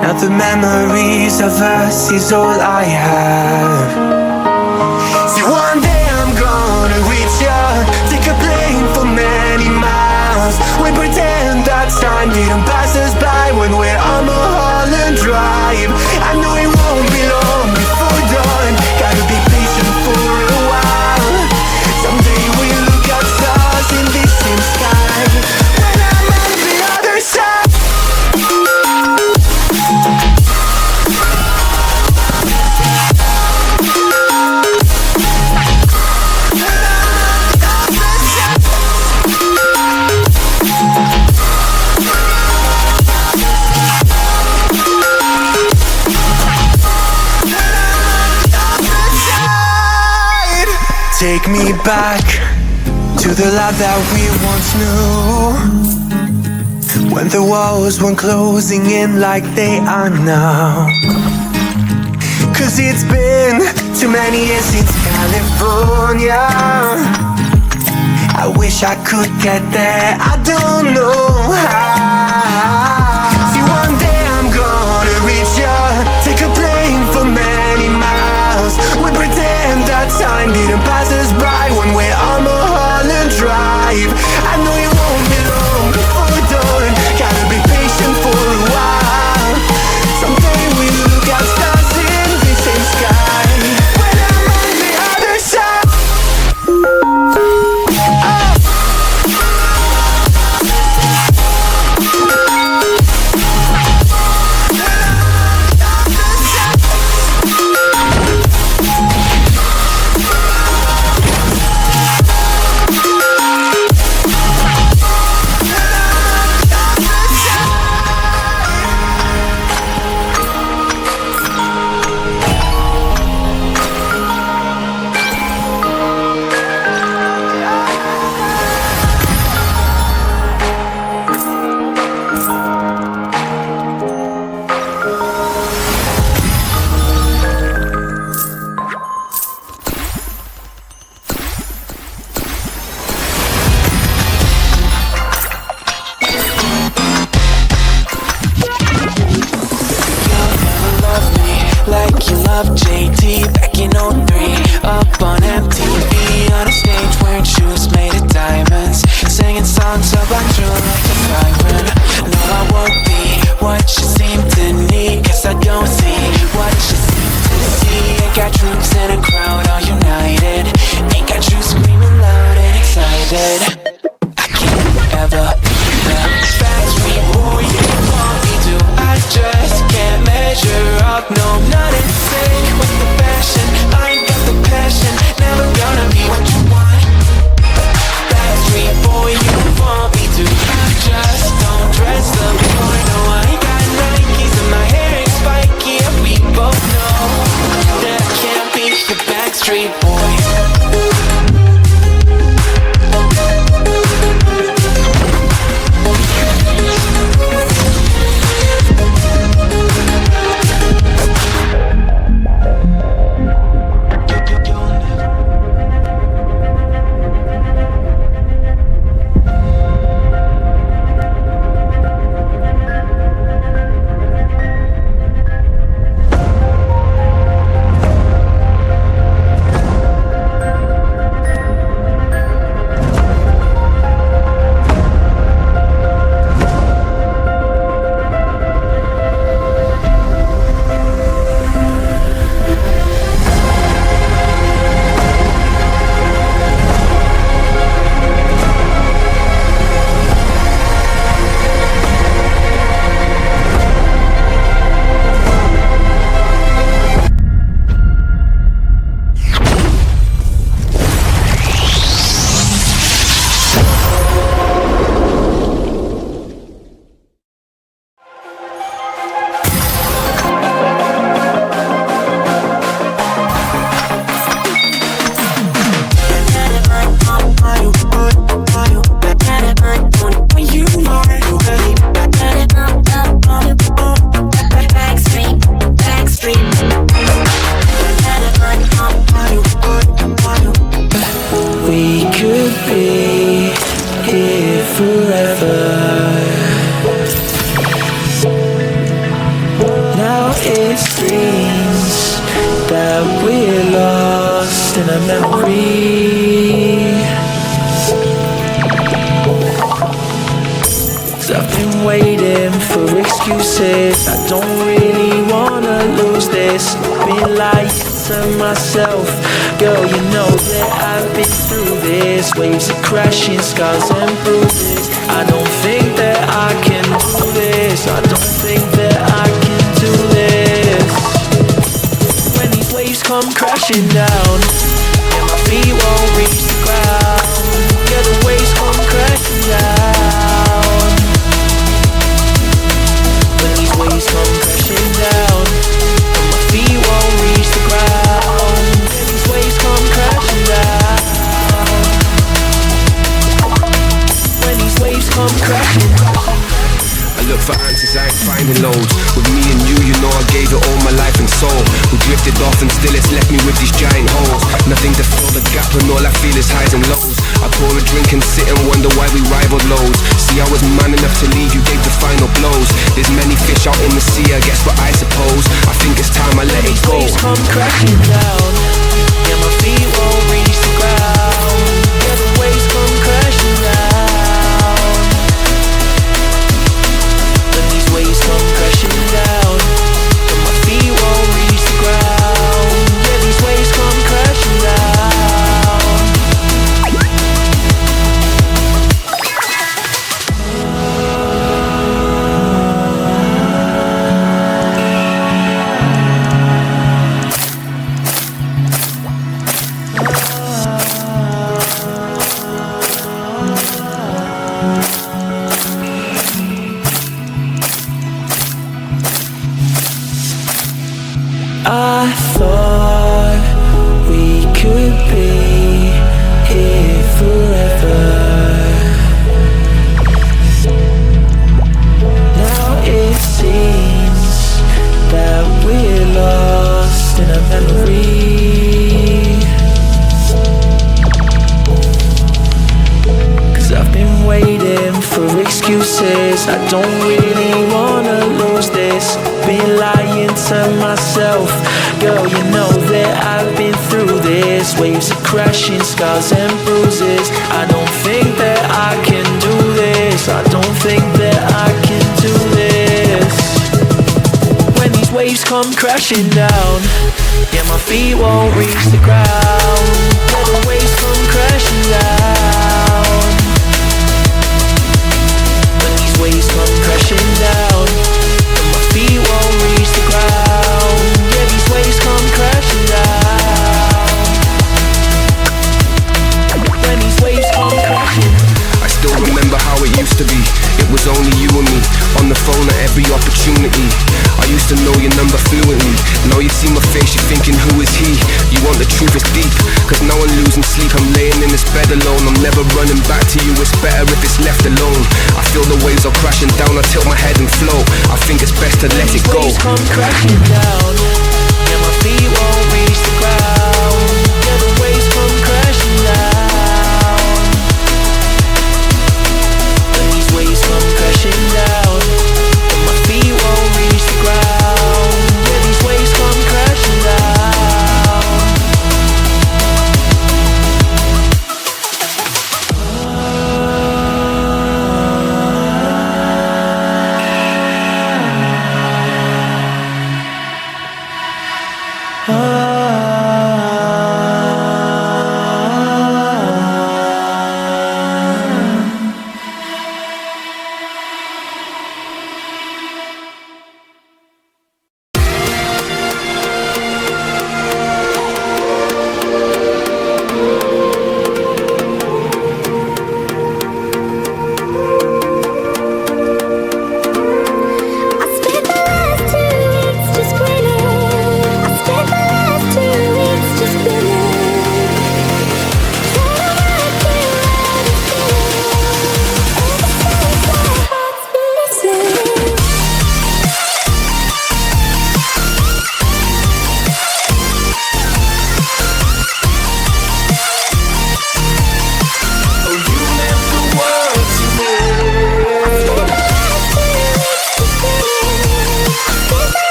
Now the memories of us is all I have. See, one day I'm gonna reach ya, take a plane for many miles. We pretend that time didn't pass us by when we're on Mulholland Drive. I know it won't be long before dawn, gotta be patient for a while. Someday we'll look at stars in this same sky, when I'm on the other side. Take me back to the life that we once knew, when the walls weren't closing in like they are now. Cause it's been too many years since California. I wish I could get there, I don't know how. See, one day I'm gonna reach ya, take a plane for many miles. We pretend that time didn't pass us by when we're on Mulholland Drive. I know it won't be long before dawn, gotta be patient for a while. Someday we'll look at stars in the same sky, when I'm on the other side. Like you love JT back in '03, up on MTV, on a stage wearing shoes made of diamonds, singing songs about true love to Byron. No, I won't be what you seem to need, cause I don't see what you seem to see. Ain't got troops in a crowd all united, ain't got you screaming loud and excited. I can't ever be the factory boy you want me to. I just can't measure up, no, not in sync with the fashion. I ain't got the passion, never gonna be what you want. Factory boy you want me to. I it seems that we're lost in a memory. 'Cause I've been waiting for excuses. I don't really wanna lose this. Been lying to myself, girl, you know that I've been through this. Waves are crashing, scars and bruises. I don't think that I can do this. I don't think that I can do this. When these waves come crashing down and my feet won't reach the ground, yeah, the waves come crashing down. When these waves come crashing down and my feet won't reach the ground, yeah, these waves come crashing down. When these waves come crashing down. I look for answers, I ain't finding loads. With me and you know I gave it all my life and soul. We drifted off and still it's left me with these giant holes. Nothing to fill the gap and all I feel is highs and lows. I pour a drink and sit and wonder why we rivaled loads. See, I was man enough to leave, you gave the final blows. There's many fish out in the sea, I guess what I suppose. I think it's time I let it go. Waves come crashing down, yeah, my feet won't reach the ground. Yeah, the waves come crashing down. When these waves come crashing down and my feet won't reach the ground, yeah, these waves come crashing down. I thought we could be here forever. Now it seems that we're lost in a memory. 'Cause I've been waiting for excuses. I don't really wanna lose this. Been lying to myself, girl, you know that I've been through this. Waves are crashing, scars and bruises. I don't think that I can do this. I don't think that I can do this. When these waves come crashing down, yeah, my feet won't reach the ground. Yeah, the waves come crashing down. When these waves come crashing down and my feet won't reach the ground, yeah, these waves come crashing down. When these waves come crashing. I still remember how it used to be. It was only you and me, on the phone at every opportunity. I used to know your number fluently. Now you see my face, you're thinking, who is he? You want the truth, it's deep. Cause now I'm losing sleep, I'm laying in this bed alone. I'm never running back to you, it's better if it's left alone. I feel the waves are crashing down, I tilt my head and flow. I think it's best to let it go. Waves come crashing down, yeah, my feet won't reach the ground. Yeah, the waves come crashing down. When these waves come crashing down and my feet won't reach the ground, yeah, these waves come crashing down. Oh,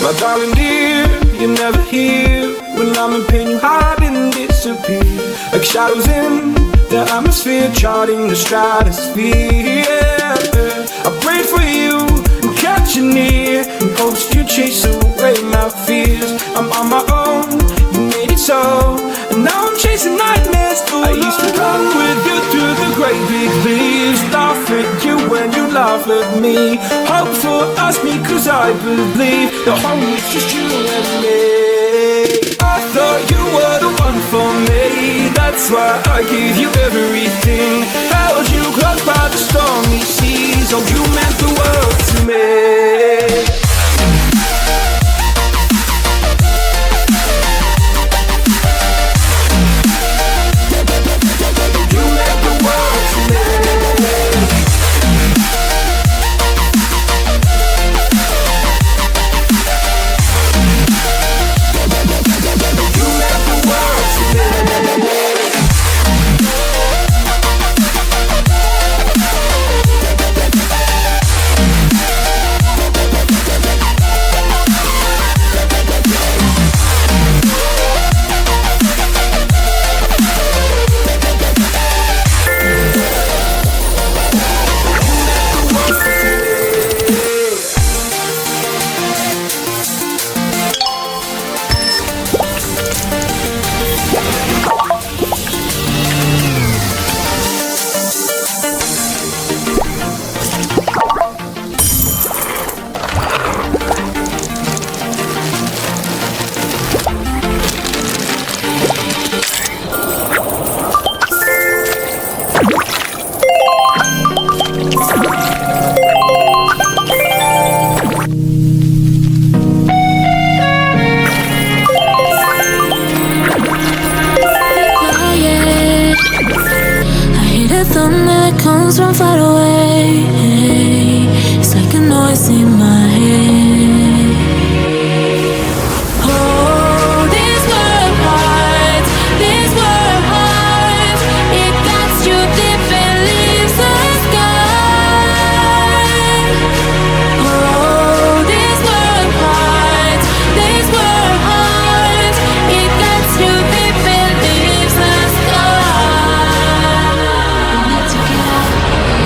My darling dear, you're never here. When I'm in pain you hide and disappear, like shadows in the atmosphere, charting the stratosphere. Yeah. I prayed for you and kept you near, in hopes you chase away my fears. I'm on my own, you made it so, and now I'm chasing nightmares. I used to run with you through the great big leaves, laugh at you when you laugh at me, hope for us because I believe the home is just you and me. I thought you were the one for me, that's why I gave you everything, held you close by the stormy seas. Oh, you meant the world to me. Comes from far away. It's like a noise in my head. Oh, this world hurts, this world hurts. It cuts you deep and leaves a scar. Oh, this world hurts, this world hurts. It cuts you deep and leaves a scar.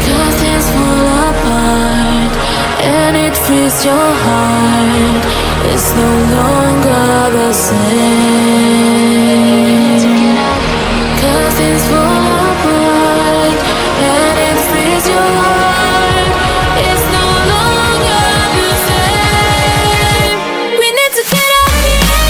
Curtains fall apart and it frees your heart. It's no longer the same. Curtains fall apart and it frees your heart. It's no longer the same. We need to get out of here.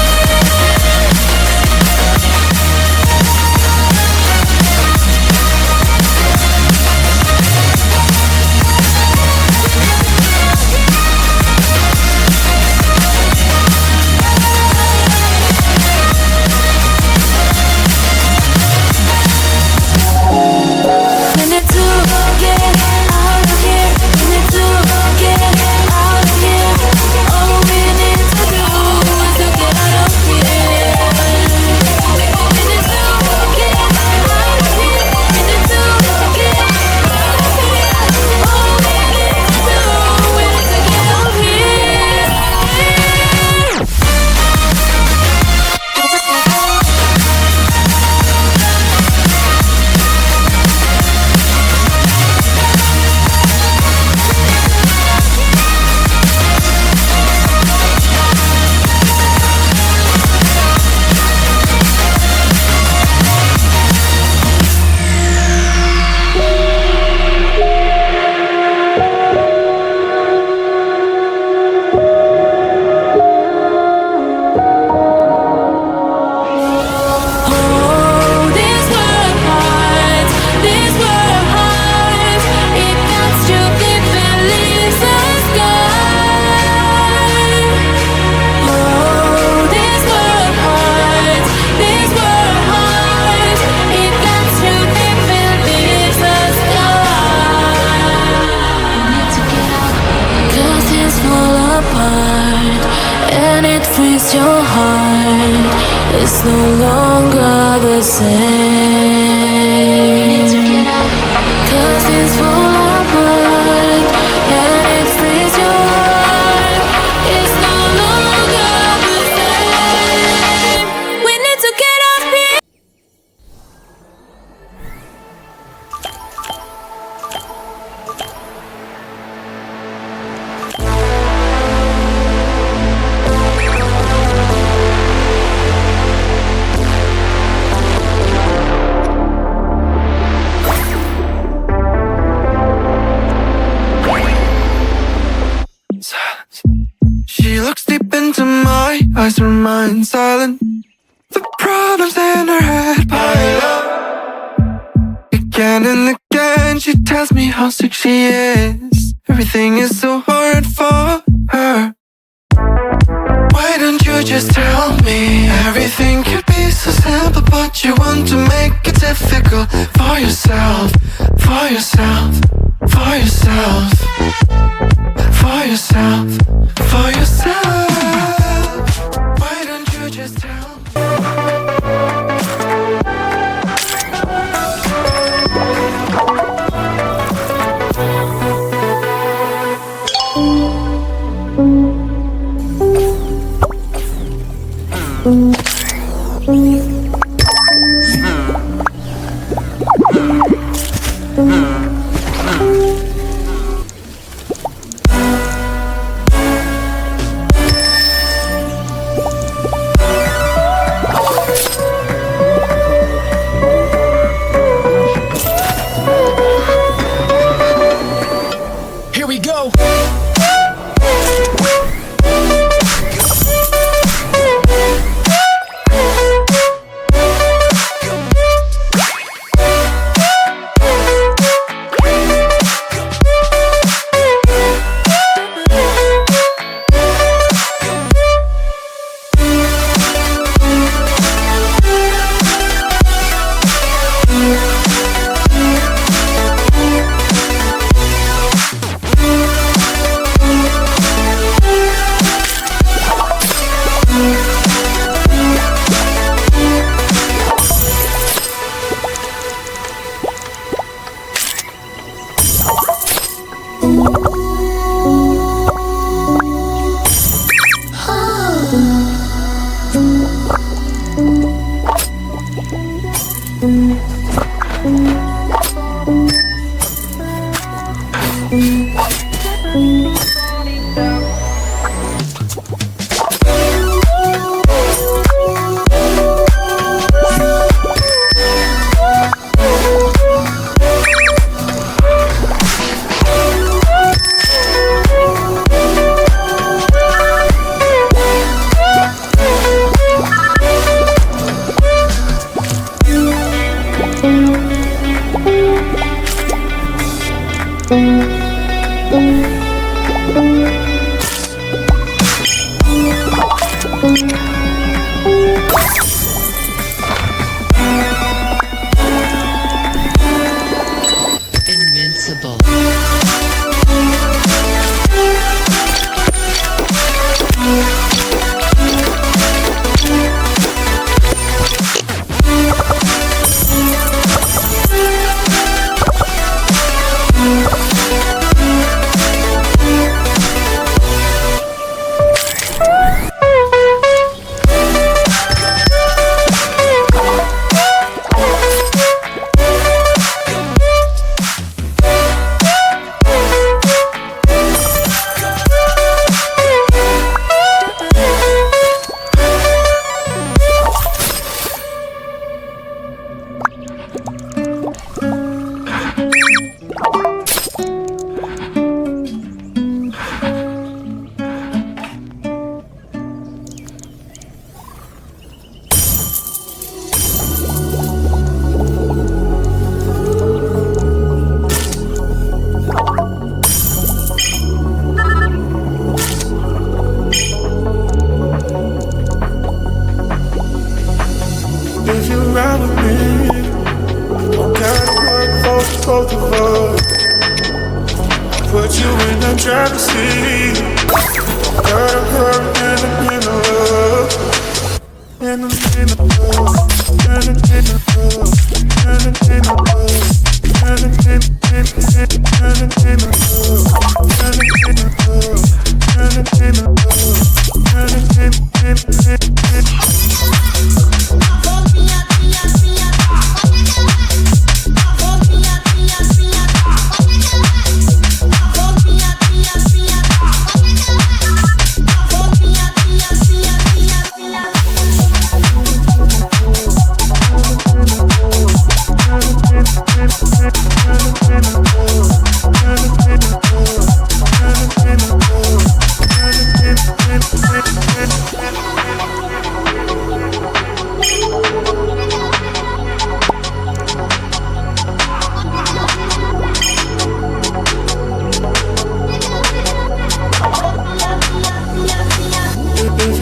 frees your heart. It's no longer the same. 'Cause it's full of blood and it frees your heart. It's no longer deep into my eyes remain silent. The problems in her head pile up. Again and again she tells me how sick she is. Everything is so hard for her. Why don't you just tell me? Everything could be so simple, but you want to make it difficult for yourself, for yourself, for yourself, for yourself, for yourself. Why don't you just tell me? Here we go. If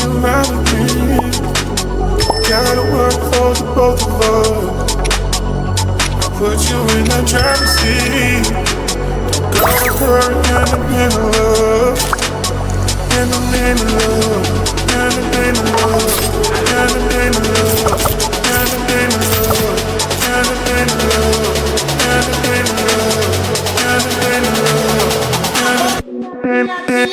you ride with me, gotta work for the both of us. Put you in the driver's seat. Gotta hurry in the middle of, in the name of love, in the name of love, in the name of love, in the name of love, in the name of love, in the name of love, in the name of love, in the name of love.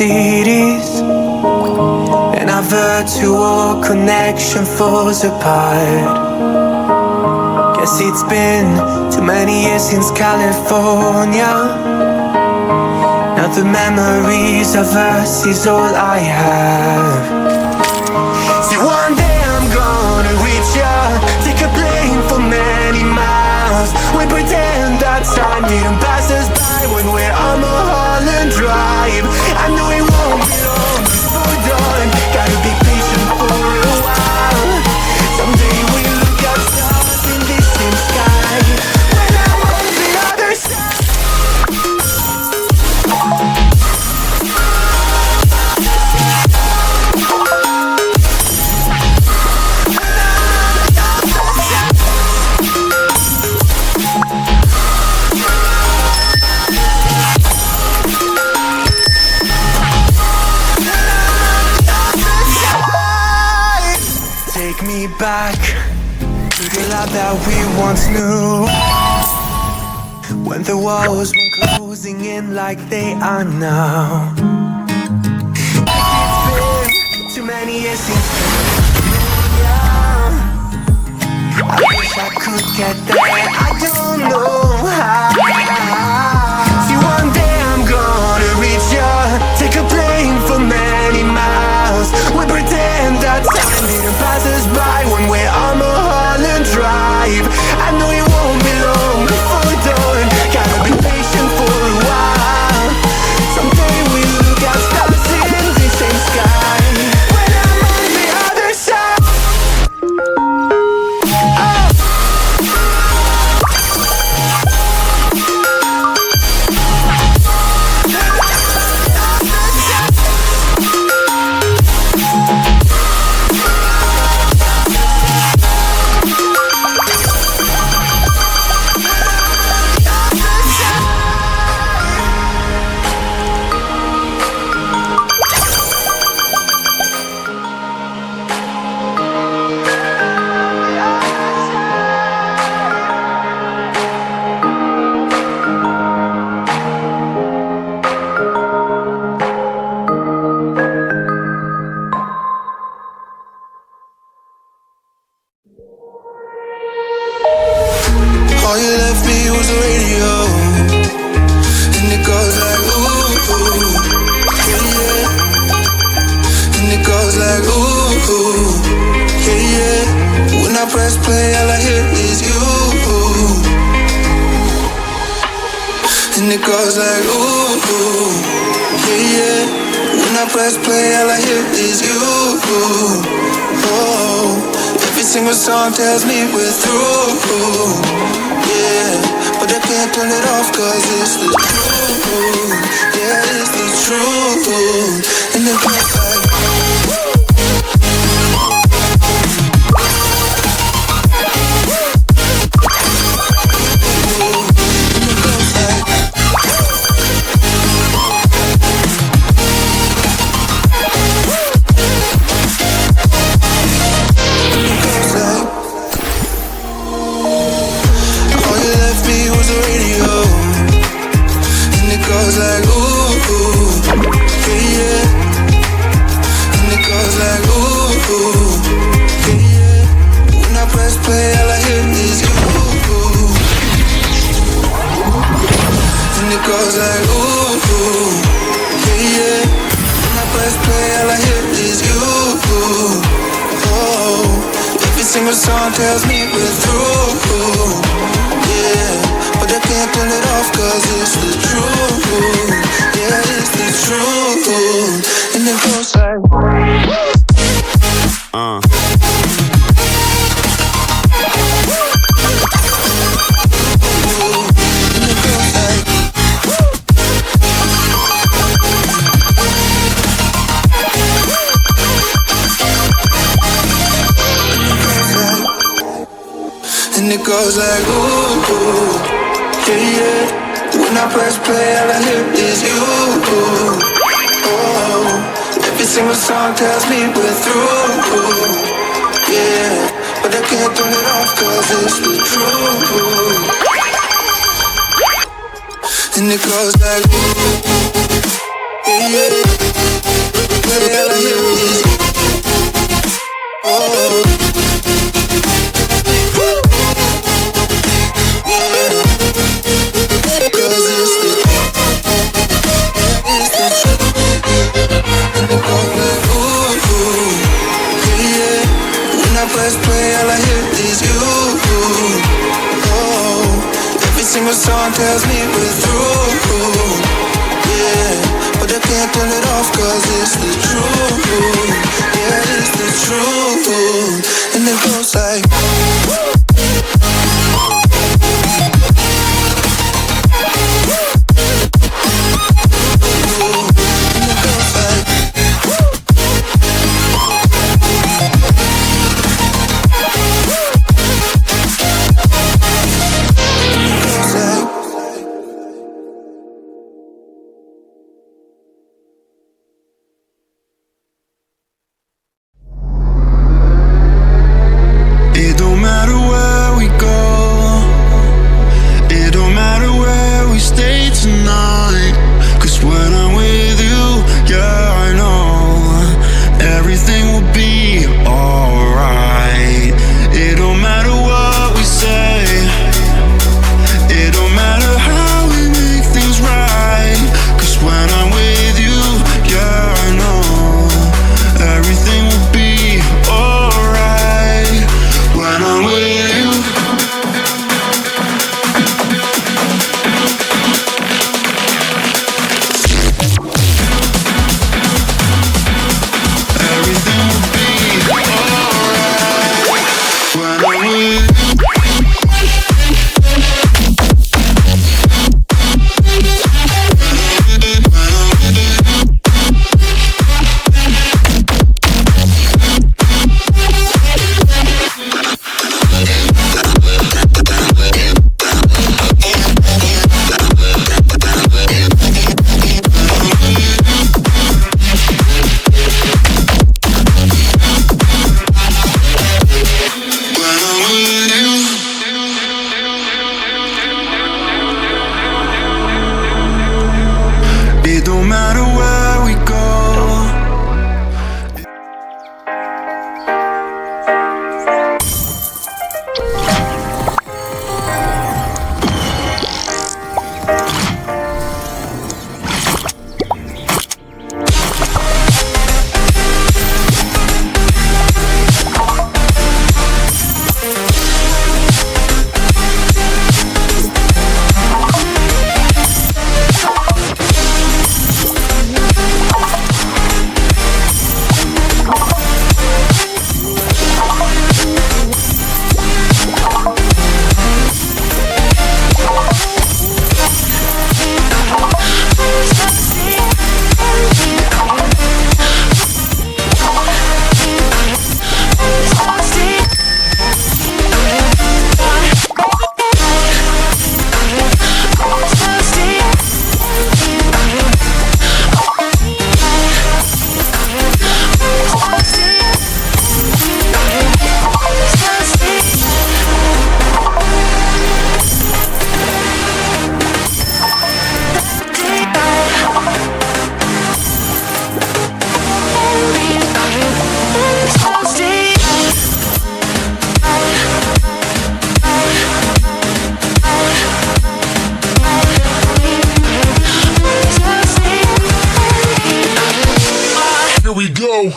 Cities and our virtual connection falls apart. Guess it's been too many years since California. Now the memories of us is all I have. See, one day I'm gonna reach ya, take a plane for many miles. We pretend that time didn't pass us by when we're on Mulholland Drive. I know it won't be long before dawn. Gotta be patient for a while. Someday we'll look at stars in this same sky. When I'm on the other side. Take me back to the love that we once knew, when the walls were closing in like they are now. It's been too many years since I wish I could get there, I don't know how. See, one day I'm gonna reach ya, take a plane for many miles. We pretend that time didn't pass us by when we're on Mulholland Drive. I know it won't be long before dawn. Gotta be patient for a while. Someday we'll look at stars in the same sky. When I'm on the other side. All you left me was a radio, and it goes like ooh, ooh, yeah, yeah. And it goes like ooh, ooh, yeah, yeah. When I press play, all I hear is you. And it goes like ooh, ooh, yeah, yeah. When I press play, all I hear is you. Oh, every single song tells me we're through. Yeah, but I can't turn it off 'cause it's the truth. Yeah, it's the truth. And it feels like goes like ooh, yeah, yeah. And it goes like ooh, yeah, yeah. When I press play, all I hear is you. And it goes like ooh, yeah, yeah. When I press play, all I hear is you. Oh, every single song tells me we're through. Yeah, but I can't turn it off 'cause it's the truth. Yeah, it's the truth. And it goes like and it goes like ooh, yeah, yeah. When I press play, all I hear is you. Oh, every single song tells me we're through. Yeah, but I can't turn it off 'cause it's the truth. And it goes like yeah, yeah. All I hear is you. Oh. Press play, all I hear is you. Oh, every single song tells me we're through. Yeah, but I can't turn it off 'cause it's the truth. Yeah, it's the truth. And it goes like Here we go.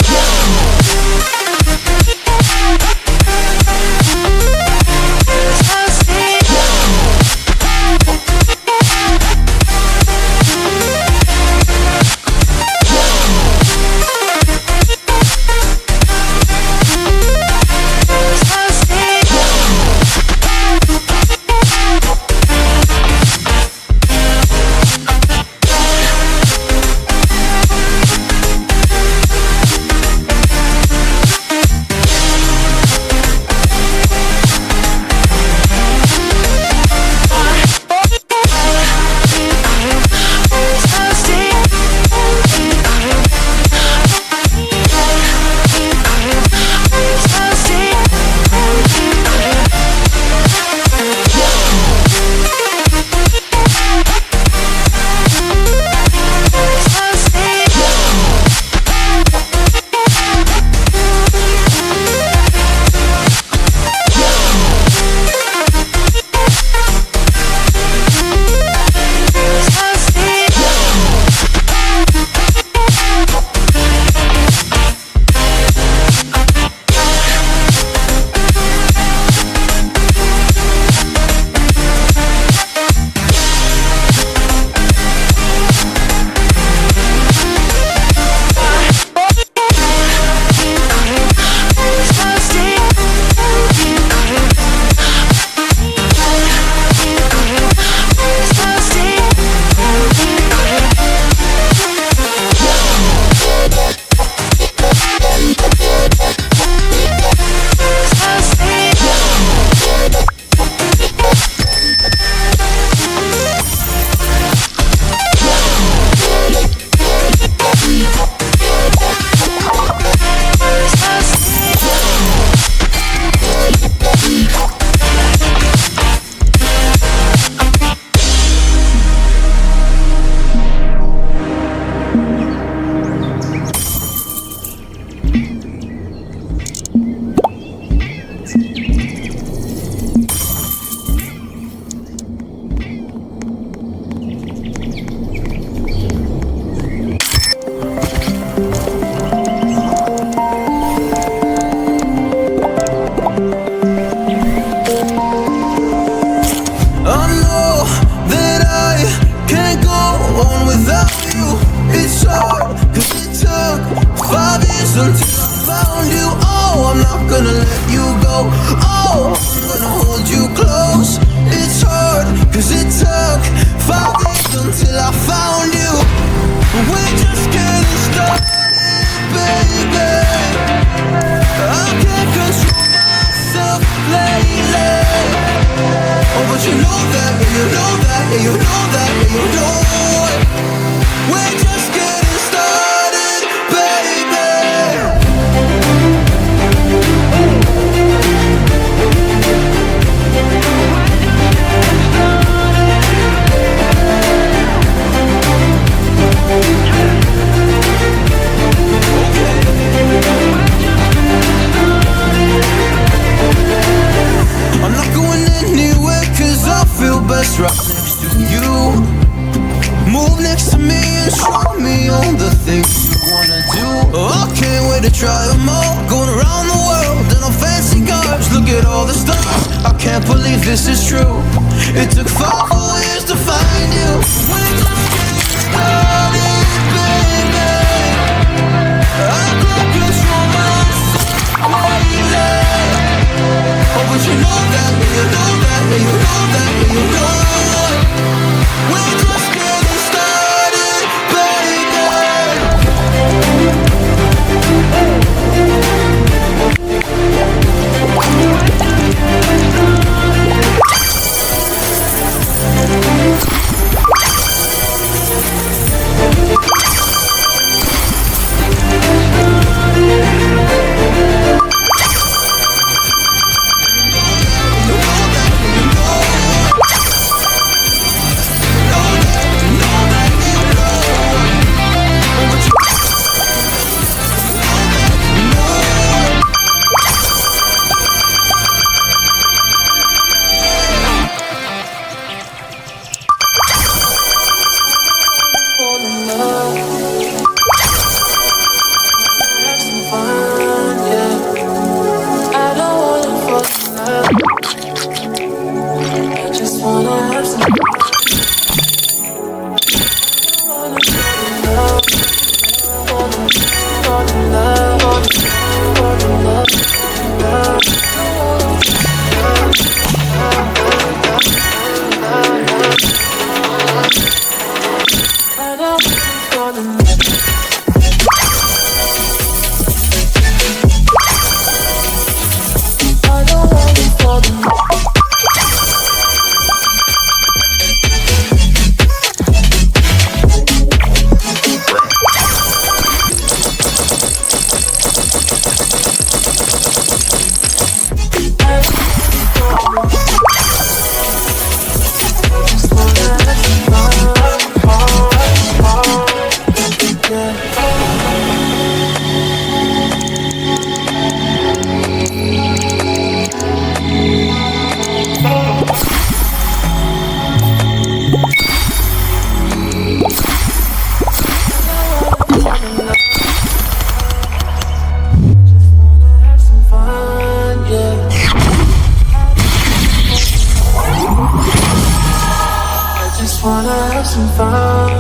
some fun.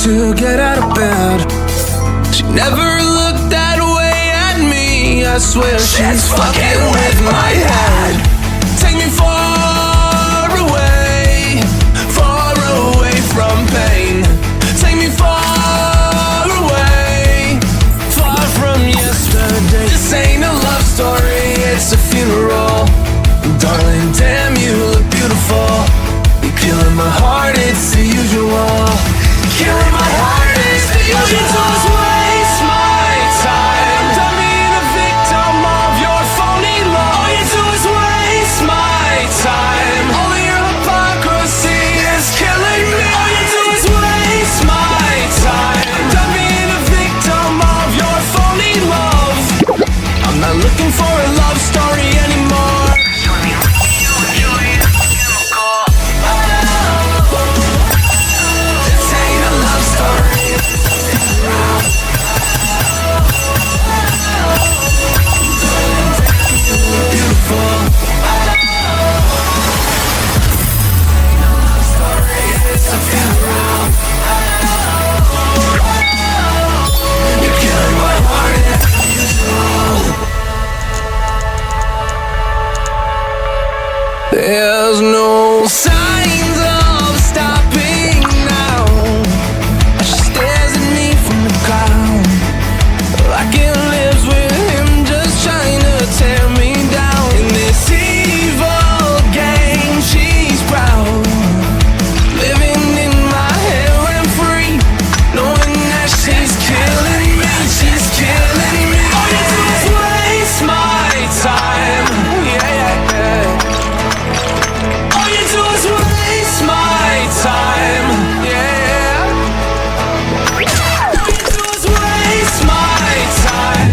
To get out of bed, she never looked that way at me. I swear she's fucking with my head. Take me far away from pain. Take me far away, far from yesterday. This ain't a love story, it's a funeral. Darling, damn, you look beautiful. You're killing my heart, it's the usual. Killing my heart is the usual. All you do is waste my time. Done being a victim of your phony love. All you do is waste my time. All of your hypocrisy is killing me. All you do is waste my time. Done being a victim of your phony love. I'm not looking for a love story anymore. There's no signs of stopping now. She stares at me from the ground, like it lives with him, just trying to tear me down. In this evil game, she's proud, living in my head rent free, knowing that she's killing me, she's killing me. All you do is waste my time. Yeah, yeah, yeah. All you do is waste my time, yeah. All you do is waste my time,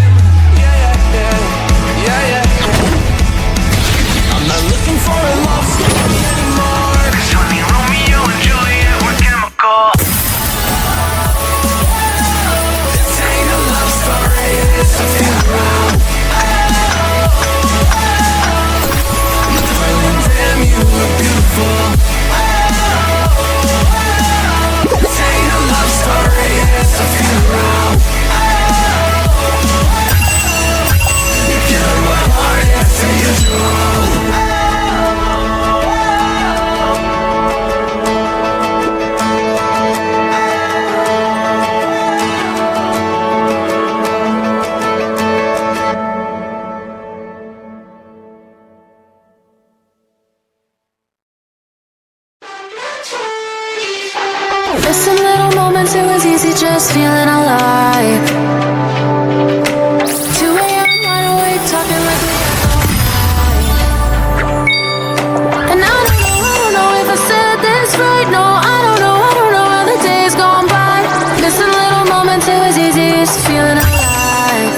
yeah, yeah, yeah, yeah, yeah. I'm not looking for a love story anymore. Johnny, Romeo and Juliet were chemical. This ain't a love story, it's a funeral. Damn, you look beautiful. This ain't a love story, it's a funeral. You're killing my heart, it's the usual. Missing little moments, it was easy just feeling alive. 2 a.m. wide awake, talking like we had all night. And I don't know if I said this right. No, I don't know how the days gone by. Missing little moments, it was easy just feeling alive.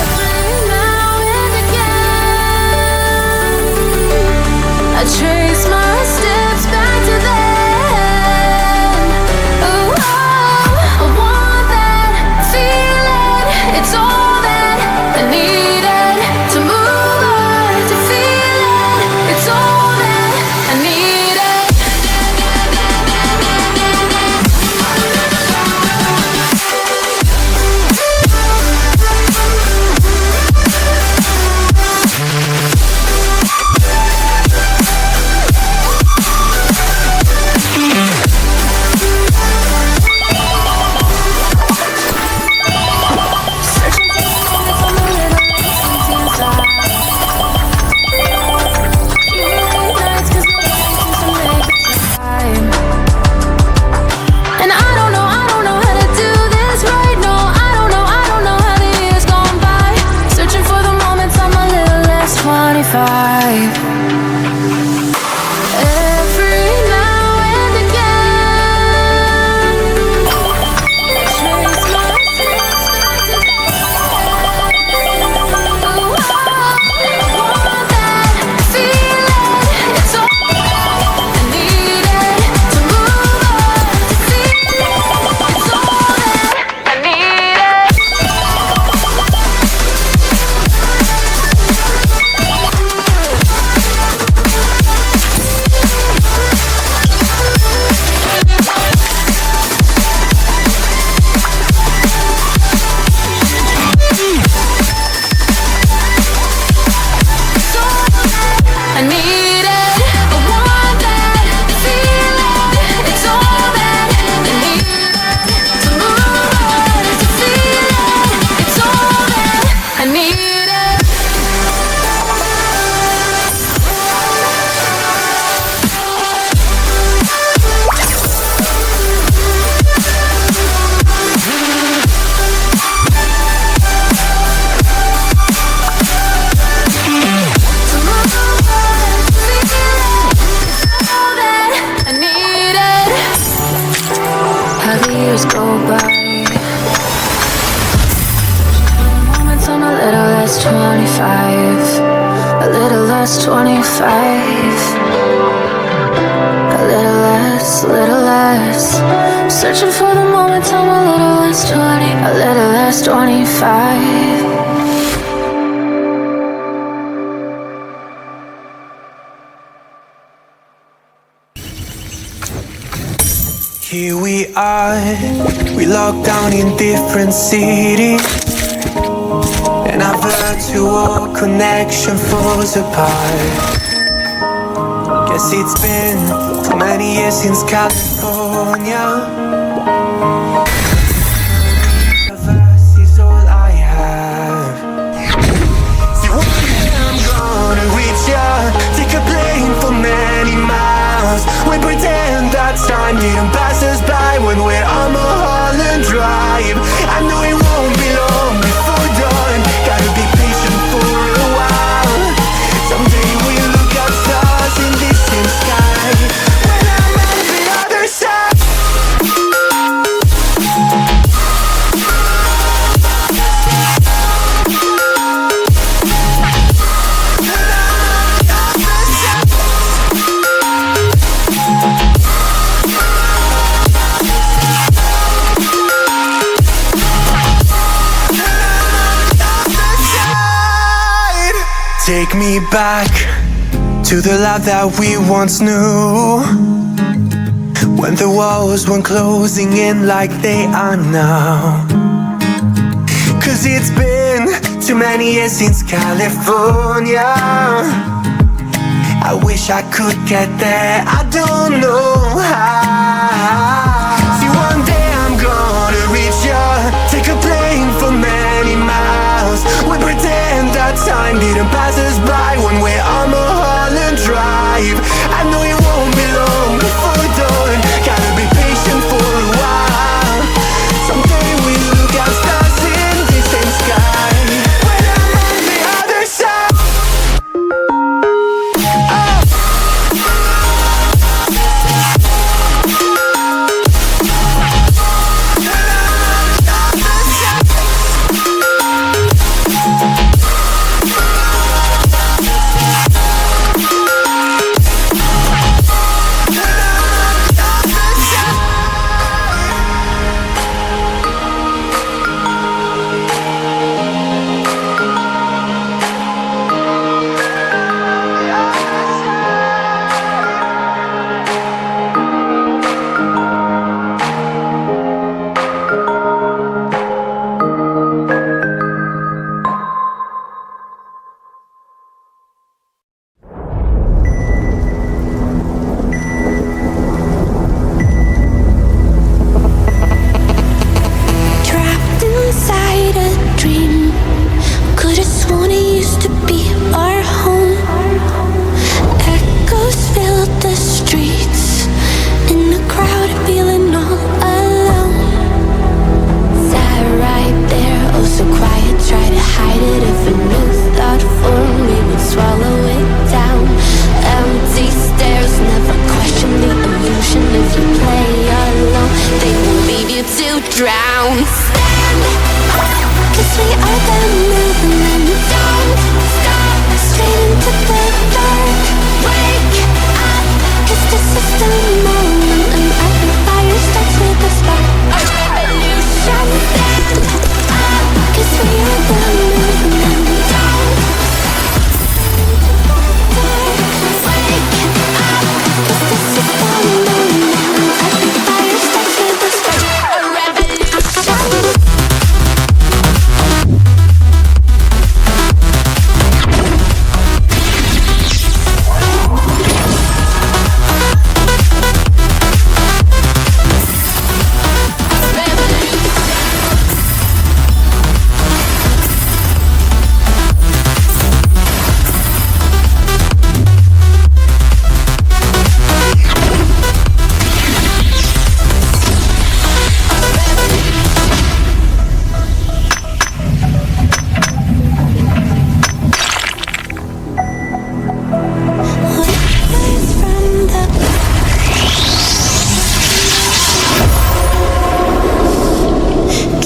Every now and again, I trace my steps back to then. Ooh, I want alive. Every now and again, chase my steps back to want that feeling. It's all I needed to move on, to feel it. It's all that I needed. I need it, I want that feeling. It's all that I need to move on, to feel it. It's all that I need it. To move on, feel it. It's all that I needed. How the years go by, moments I'm a little less 25, a little less 25, a little less. Searching for the moments I'm a little less 20, a little less 25. Here we are, we locked down in different cities, and our virtual connection falls apart. Guess it's been too many years since California. The verse is all I have. See, one day I'm gonna reach ya, take a plane for many miles. We pretend that time didn't pass us by when we're on Mulholland Drive. I know it won't be long before dawn, gotta be patient for a while. Someday we'll look at stars in this same sky, when I'm on the other side. Take me back to the life that we once knew, when the walls weren't closing in like they are now. Cause it's been too many years since California. I wish I could get there, I don't know how. See, one day I'm gonna reach ya, take a plane for many miles. We pretend that time didn't pass us by when we're on Mulholland Drive. I know it won't be long before dawn, gotta be patient for a while. Someday we'll look at stars in the same sky, when I'm on the other side. into the dark. Wake up, 'cause this is the moment, and every fire starts with a spark. A revolution. Stand up, 'cause we are the movement. Don't wake up, 'cause this is the moment, and every fire starts with a spark. A revolution.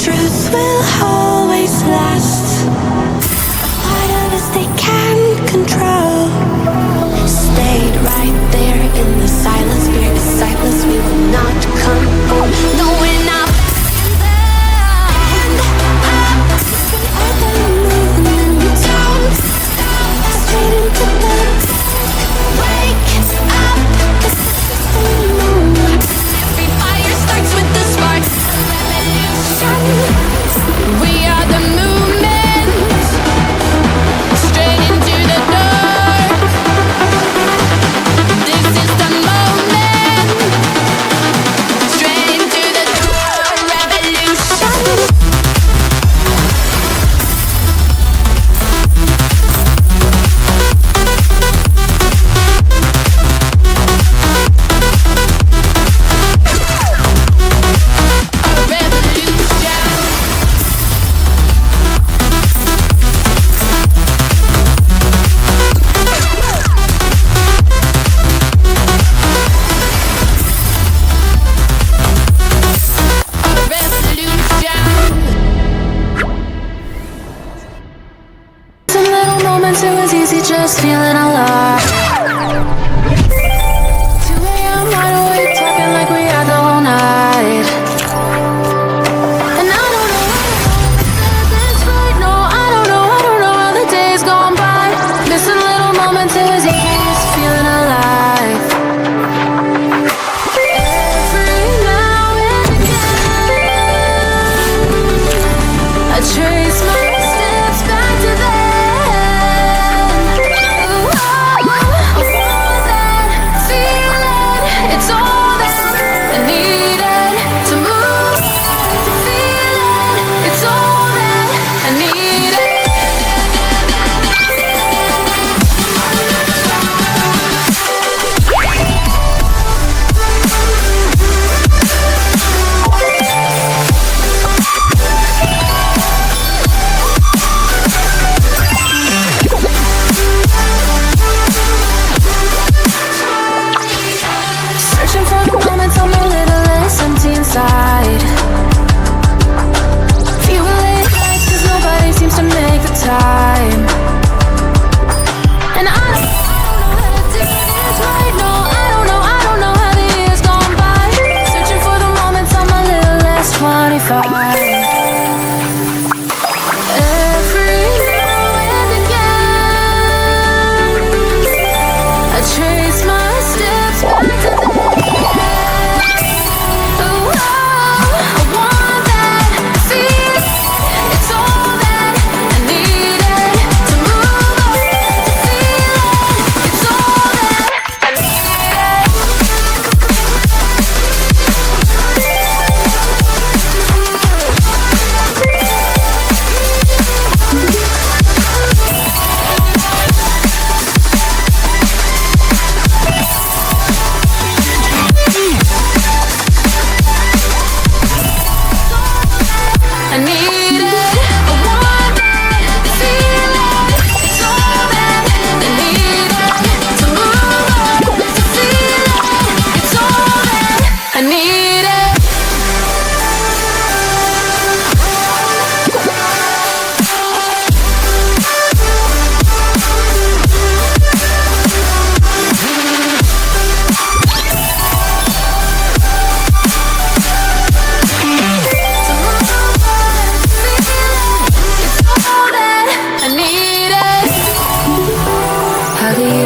Truth will always last. Part of us they can't control. Stayed right there in the silence. We're disciples, we will not come home. No, we're not backing down. We are the movement. Don't stop. Straight into the wake up. 'Cause this is the moment. Every fire starts with the spark. We are the movement, straight into the dark. This is the moment, straight into the dark. Revolution. Some little moments it was easy just feeling alive. 2 a.m. wide awake talking like we had the whole night. And I don't know this right. No, I don't know how the days gone by. Missing little moments it was easy just feeling alive. Every now and again I trace my steps back to then.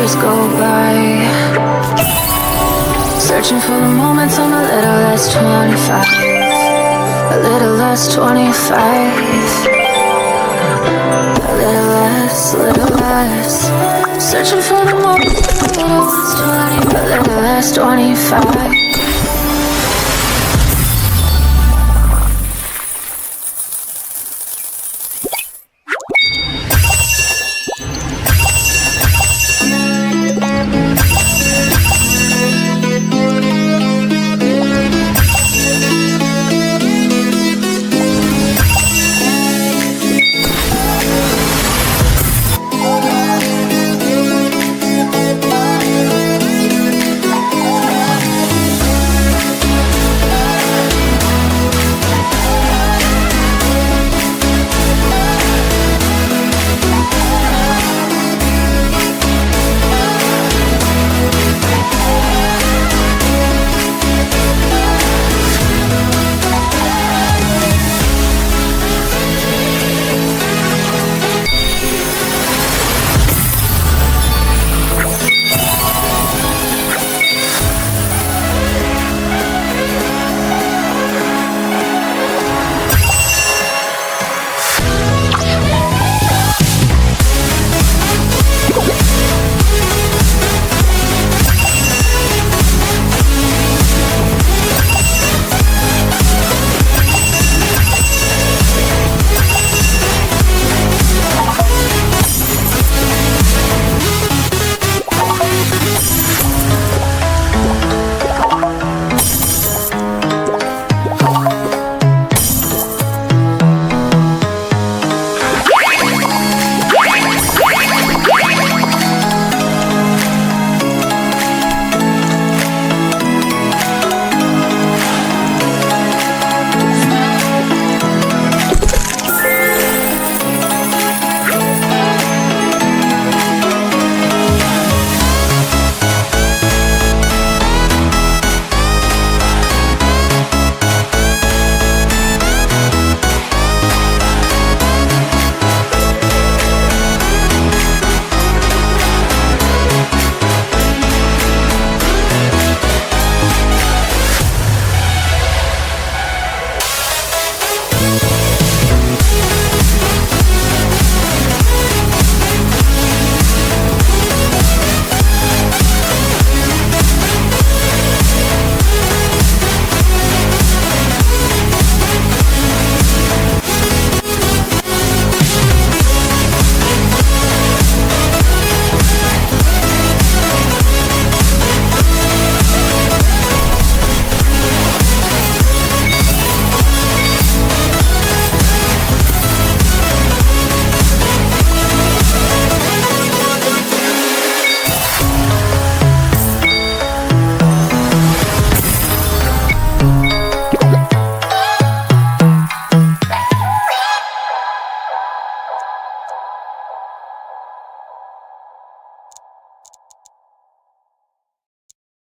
years go by, searching for the moments I'm a little less 25, a little less 25, a little less, searching for the moments a little less 20, a little less 25.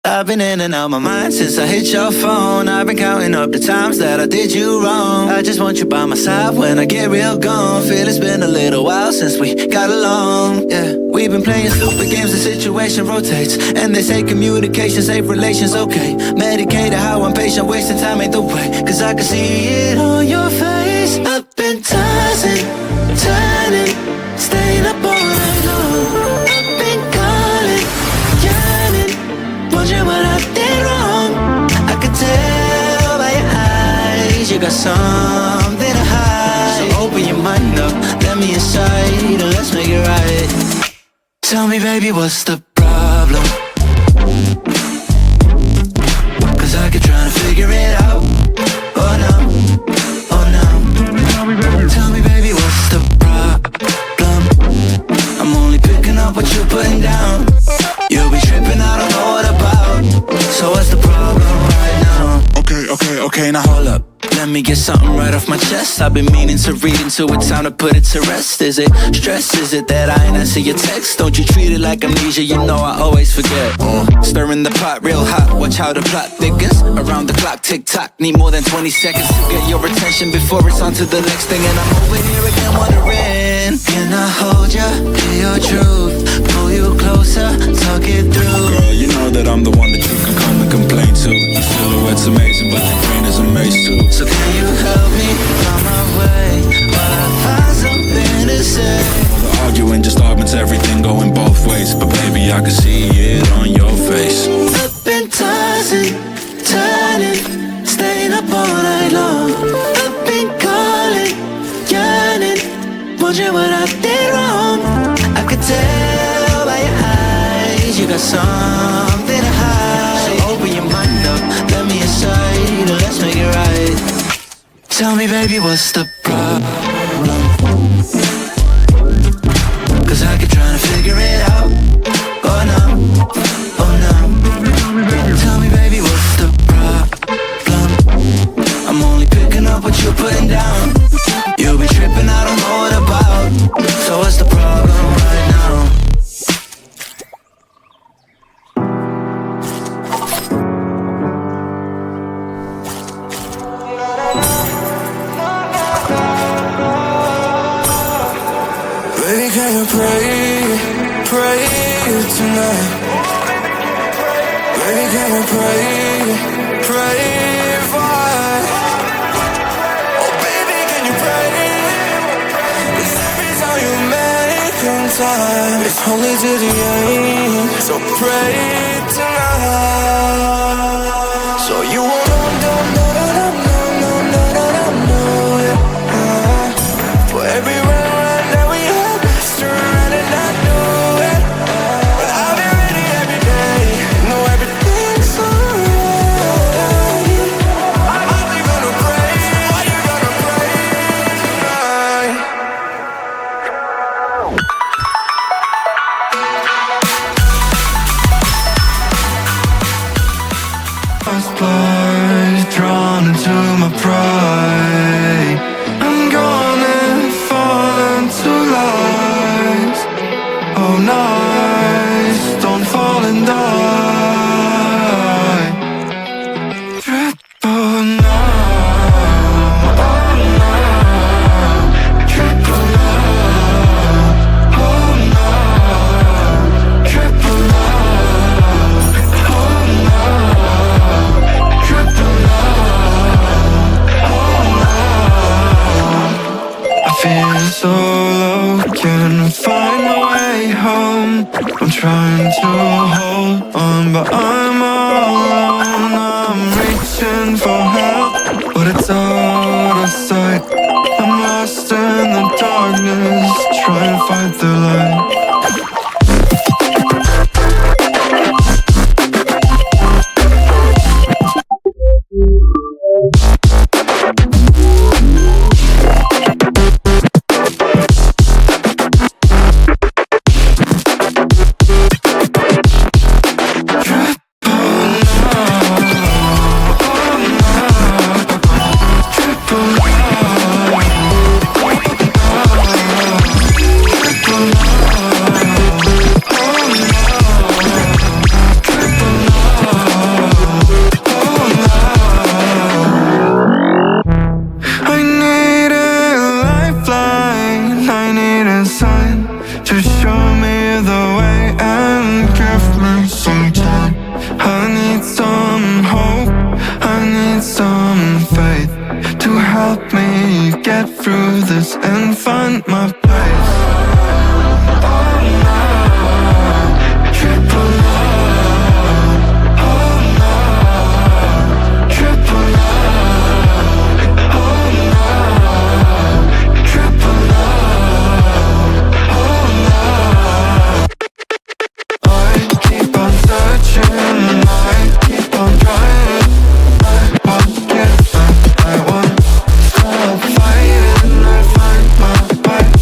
I've been in and out my mind since I hit your phone. I've been counting up the times that I did you wrong. I just want you by my side when I get real gone. Feel it's been a little while since we got along, yeah. We've been playing stupid games, the situation rotates. And they say communication, safe relations, okay. Medicated how I'm patient, wasting time ain't the way. Cause I can see it on your face. I've been tossing, turning, staying up all night long. I've been calling, yearning, wondering what I did wrong. I could tell by your eyes you got something to hide. So open your mind up, let me inside, and let's make it right. Tell me, baby, what's the problem? Cause I keep trying to figure it out. Oh no, oh no. Tell me, baby, what's the problem? I'm only picking up what you're putting down. You'll be tripping, I don't know what about. So what's the problem right now? Okay, now hold up. Let me get something right off my chest. I've been meaning to read into it, time to put it to rest. Is it stress? Is it that I ain't answer your text? Don't you treat it like amnesia, you know I always forget. Stirring the pot real hot, watch how the plot thickens. Around the clock, tick tock, need more than 20 seconds to get your attention before it's on to the next thing. And I'm over here again wondering, can I hold ya, hear your truth, pull you closer is amazing, but the green is amazing too. So can you help me on my way while I find something to say? The arguing just augments everything going both ways, but baby, I can see it on your face. Up and tossing, turning, staying up all night long. Up and calling, yearning, wondering what I did wrong. I could tell by your eyes you got something to hide. So open your mind up, let me inside, let's make it right. Tell me, baby, what's the problem? 'Cause I keep trying to figure it out. Oh no, oh no. Tell me, baby, what's the problem? I'm only picking up what you're putting down. You'll be tripping, I don't know what about. So what's the problem right now? Baby, can you pray tonight? Baby, can you pray for? Oh, baby, can you pray? 'Cause every time you make time, it's only to the end. So pray tonight. So you won't for every run that we have, surrounded, I know it. But I'll be ready every day, know everything's alright. Are you gonna pray? Are you gonna pray tonight? Blood drawn into my pride. I'm gonna fall into lies. Oh, nice, don't fall and die. Triple no, oh no. Triple no, oh no. Triple no, oh no. Triple no, oh no. I feel so low, can't find my way home. I'm trying to hold on, but I'm all alone. I'm reaching for help, but it's out of sight. I'm lost in the darkness, trying to find the light.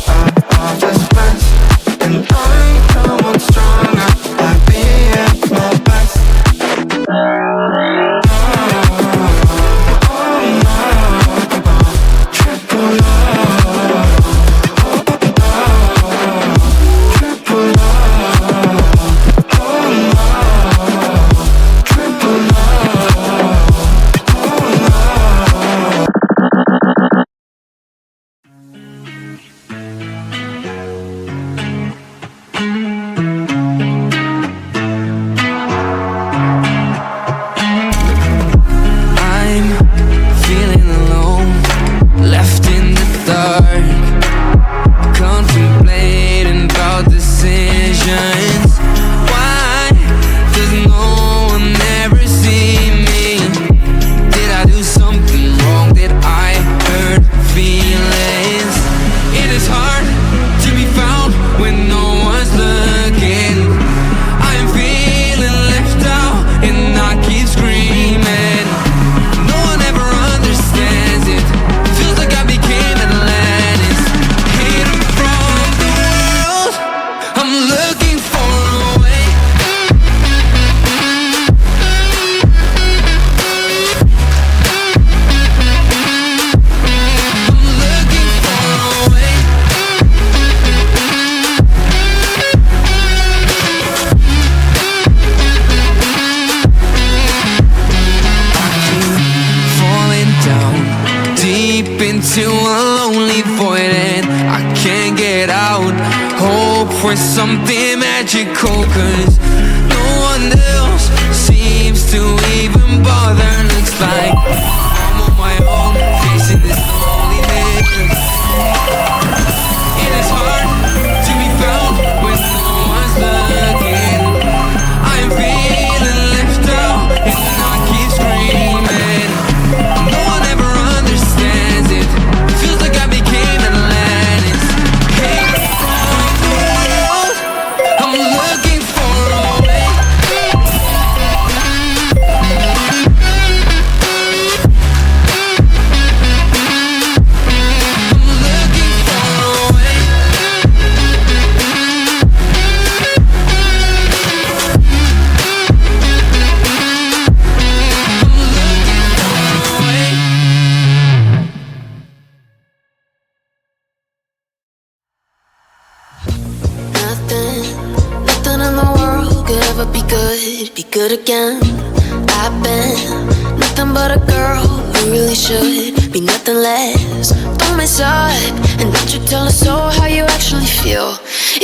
I something magical, 'cause no one else seems to even bother. Looks like I'm on my own, facing this loneliness. And it's hard to be found when no one's looking. I'm feeling left out and I keep screaming. No one ever understands it. Feels like I became Atlantis. Hey, I'm looking for a way. Nothing in the world could ever be good again. I've been nothing but a girl who really should be nothing less. Don't mess up, and don't you tell us so how you actually feel.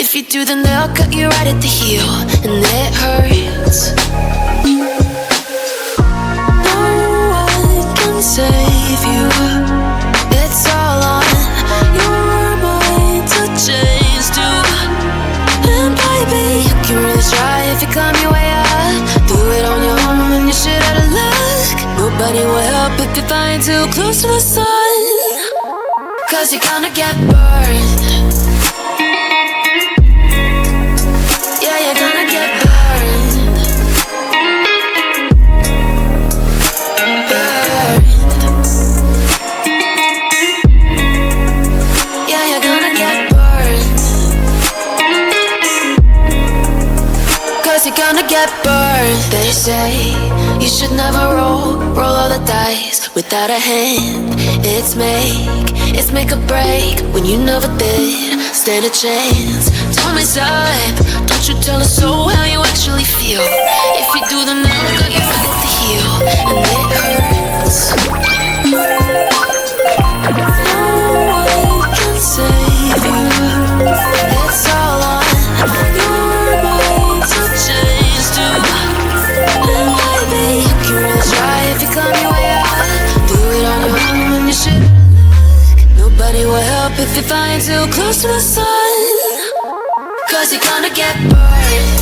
If you do, then they'll cut you right at the heel, and it hurts. No one can save you. It's all on your mind to change too. And baby, you can really try if you climb your way up. Do it on your own and you shit out of luck. Nobody will help if you find too close to the sun. 'Cause you're gonna get burned. Yeah, you're gonna get burned. Burned. Yeah, you're gonna get burned. 'Cause you're gonna get burned. They say you should never roll all the dice without a hand. It's make or break when you never did stand a chance. Don't mess up, don't you tell us so how you actually feel. If you do, then they'll cut you right at the heel, and it hurts. No one can save you. It's all on your mind to change too. And baby, you can really try if you climb your way up. Do it on your own and you should. Nobody will help if you find too close to the sun. 'Cause you're gonna get burned.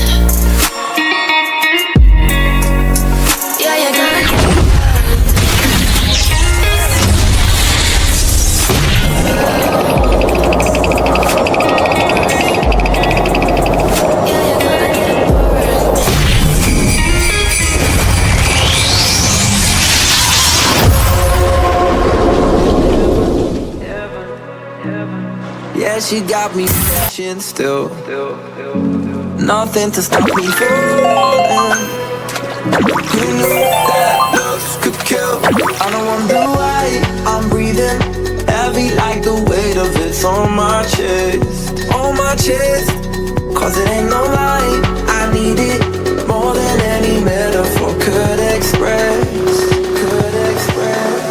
Yeah, you're gonna get burned. Yeah, you're gonna get burned. Yeah, she got me passion still. Nothing to stop me falling. Who knew that looks could kill? I don't wonder why I'm breathing heavy like the weight of it's on my chest. On my chest. 'Cause it ain't no lie, I need it more than any metaphor could express. Could express.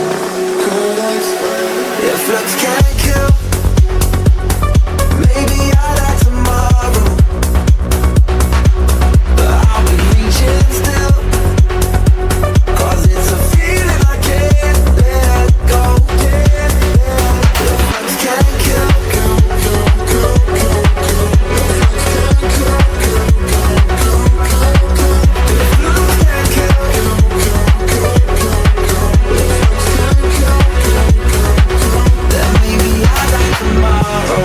Could express. If looks can't kill, maybe I'll die tomorrow, but I'll be reaching still. 'Cause it's a feeling I can't let go. Can't let go. Looks can't kill. Then maybe I'll die tomorrow.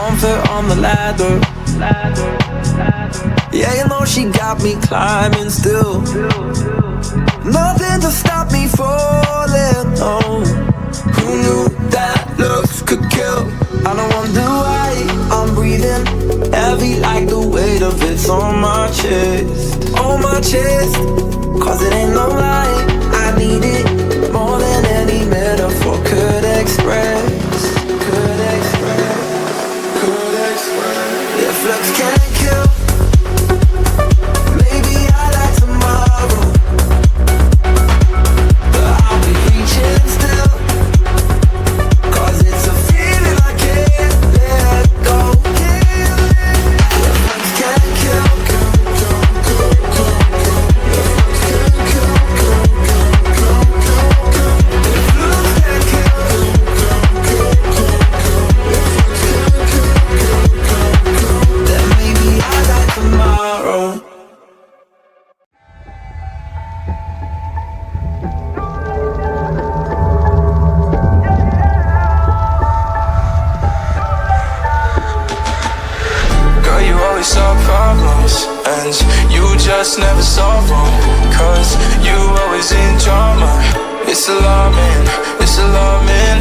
One foot on the ladder. Yeah, you know she got me climbing still. Nothing to stop me falling. Oh, who knew that looks could kill? I don't wonder why I'm breathing heavy like the weight of it's on my chest. On my chest. 'Cause it ain't no lie, I need it more than any metaphor could express. Could express. Could express. If looks can't kill, maybe I'll die tomorrow, but I'll be reaching still. 'Cause it's a feeling I can't let go. Can't let go. you just never solve them. Cause you always in drama. It's alarming, it's alarming.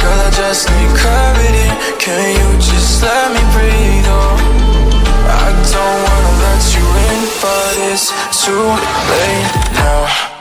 Girl, I just need clarity. Can you just let me breathe, oh? I don't wanna let you in, but it's too late now.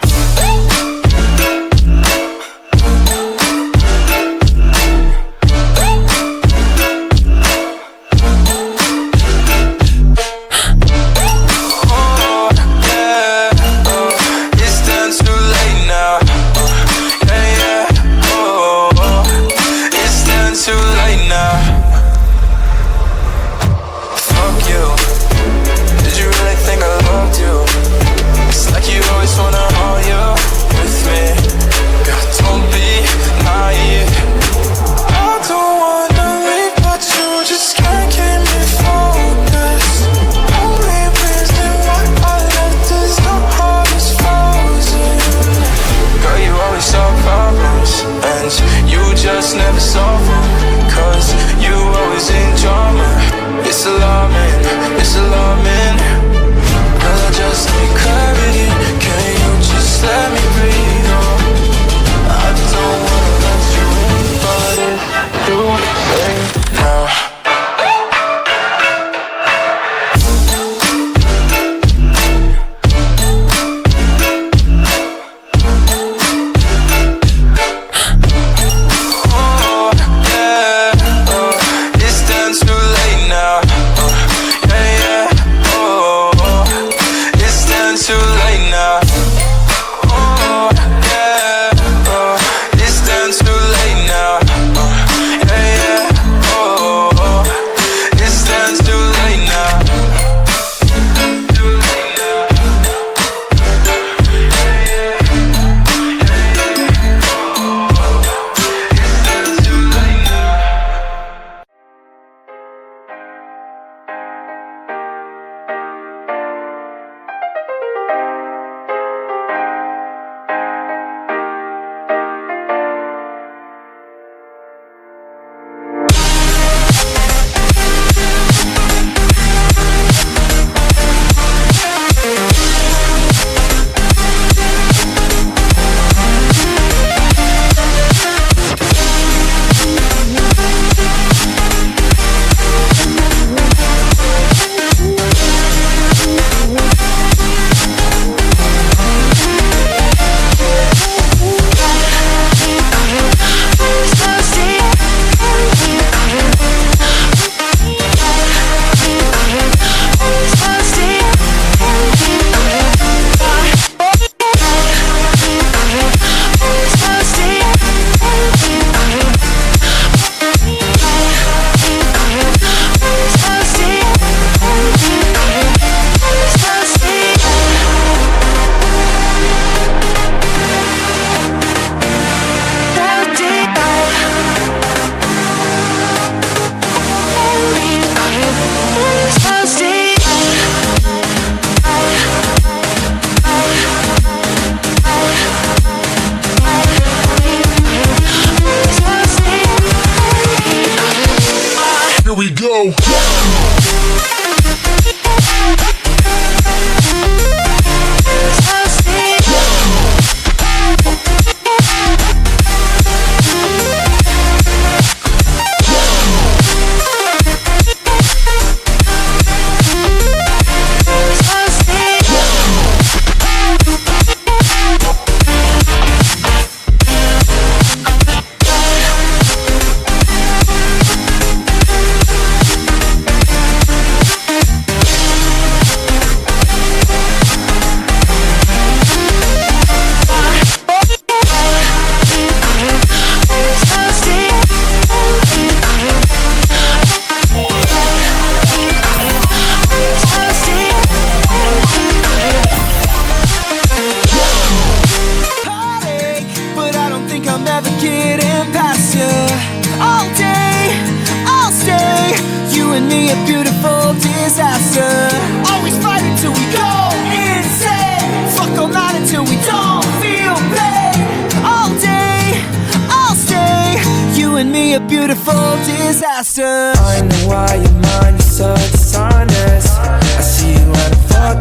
beautiful disaster. I know why your mind is so dishonest. I see you at a fuck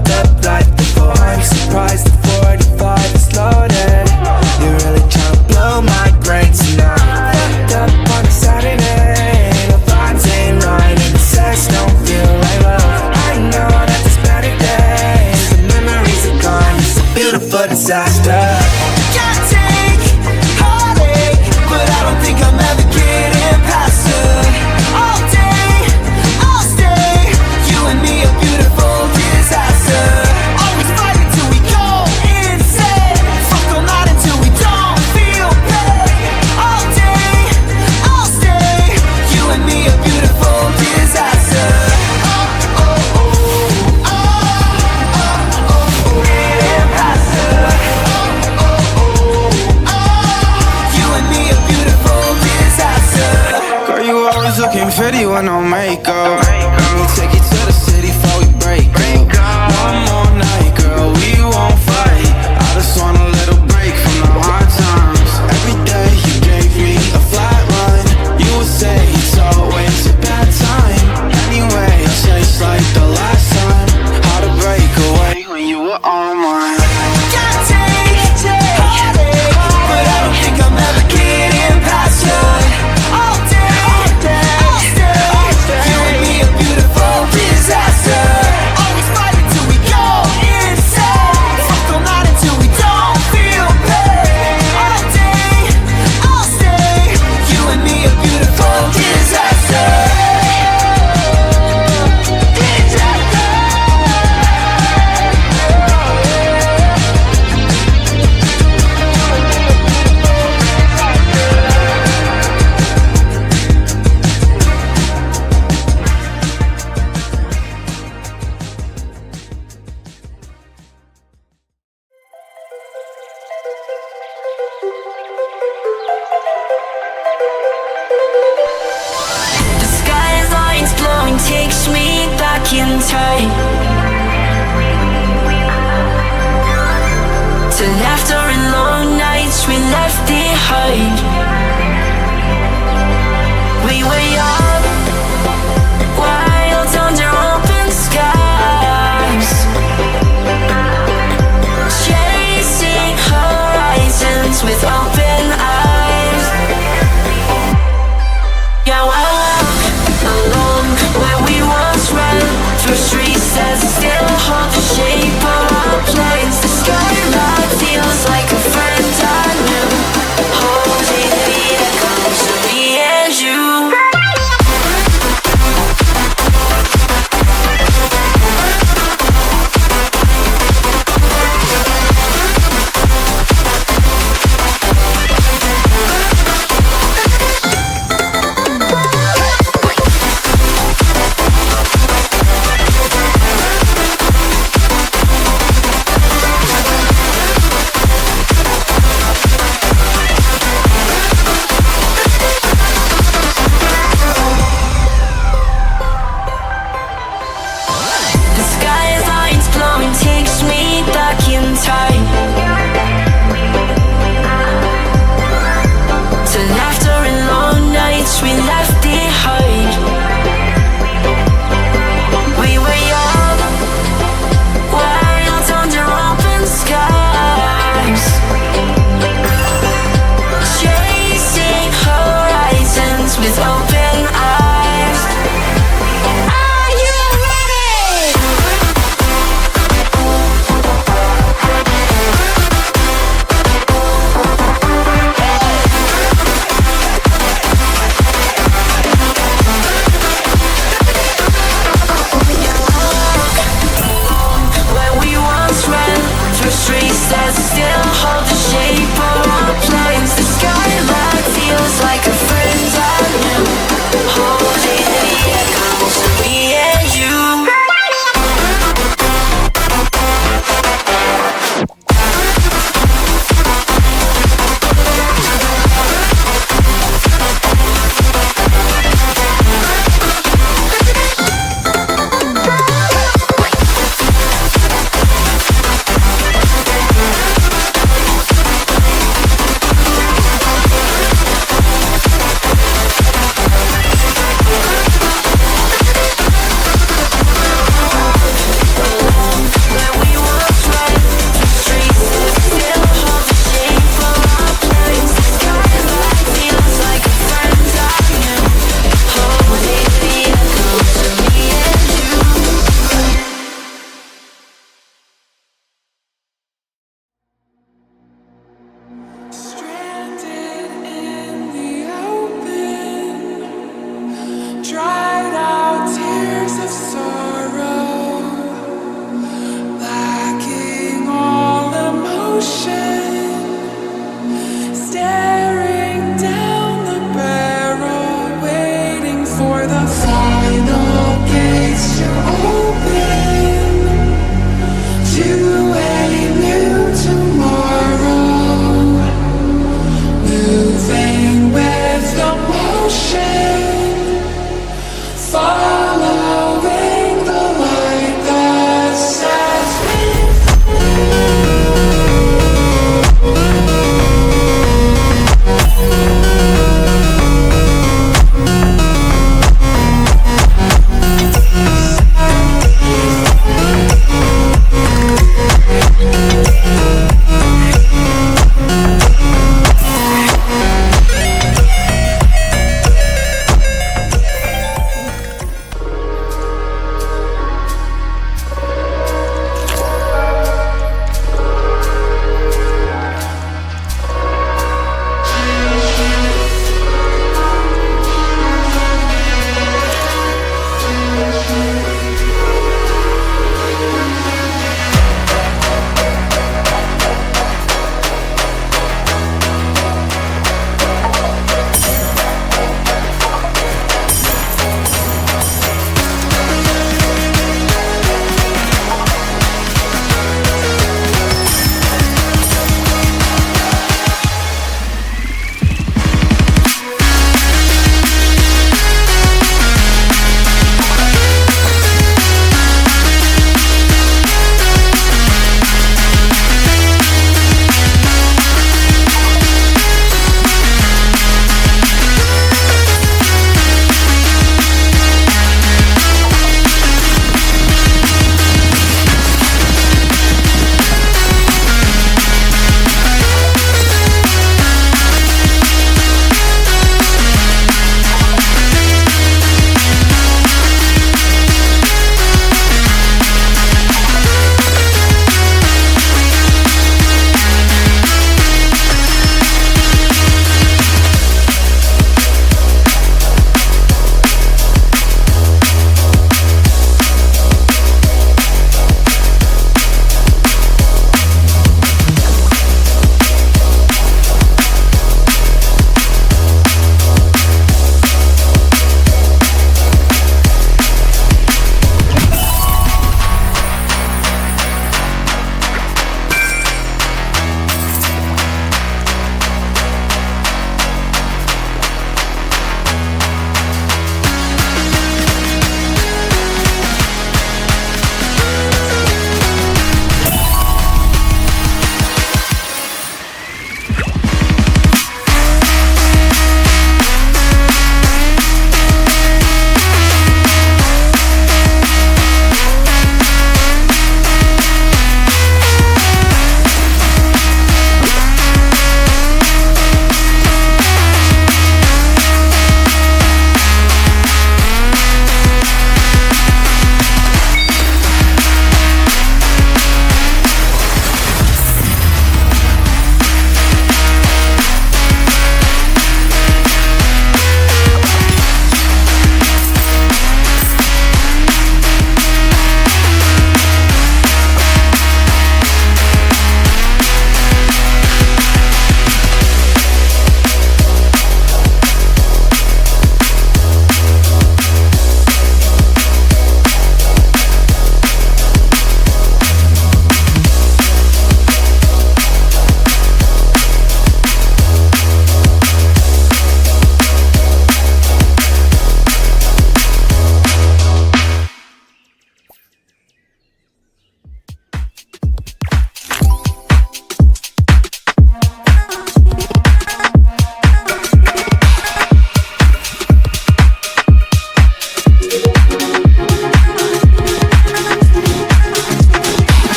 a disaster. Can't take heartache, but I don't think I'm ever getting past her. All day, I'll stay, you and me a beautiful disaster. Always fighting till we go insane. Fuck all night until we don't feel pain. All day, I'll stay, you and me a beautiful disaster. Looking pretty with no makeup. Let me take you to the city before we break up. One more night, girl, we won't fight. I just want a little break from the hard times. Every day you gave me a flat run. You would say it's always a bad time. Anyway, it tastes like the last time. How to break away when you were on mine. Can't take heartache, but I don't think I'm ever getting past her. All day, I'll stay, you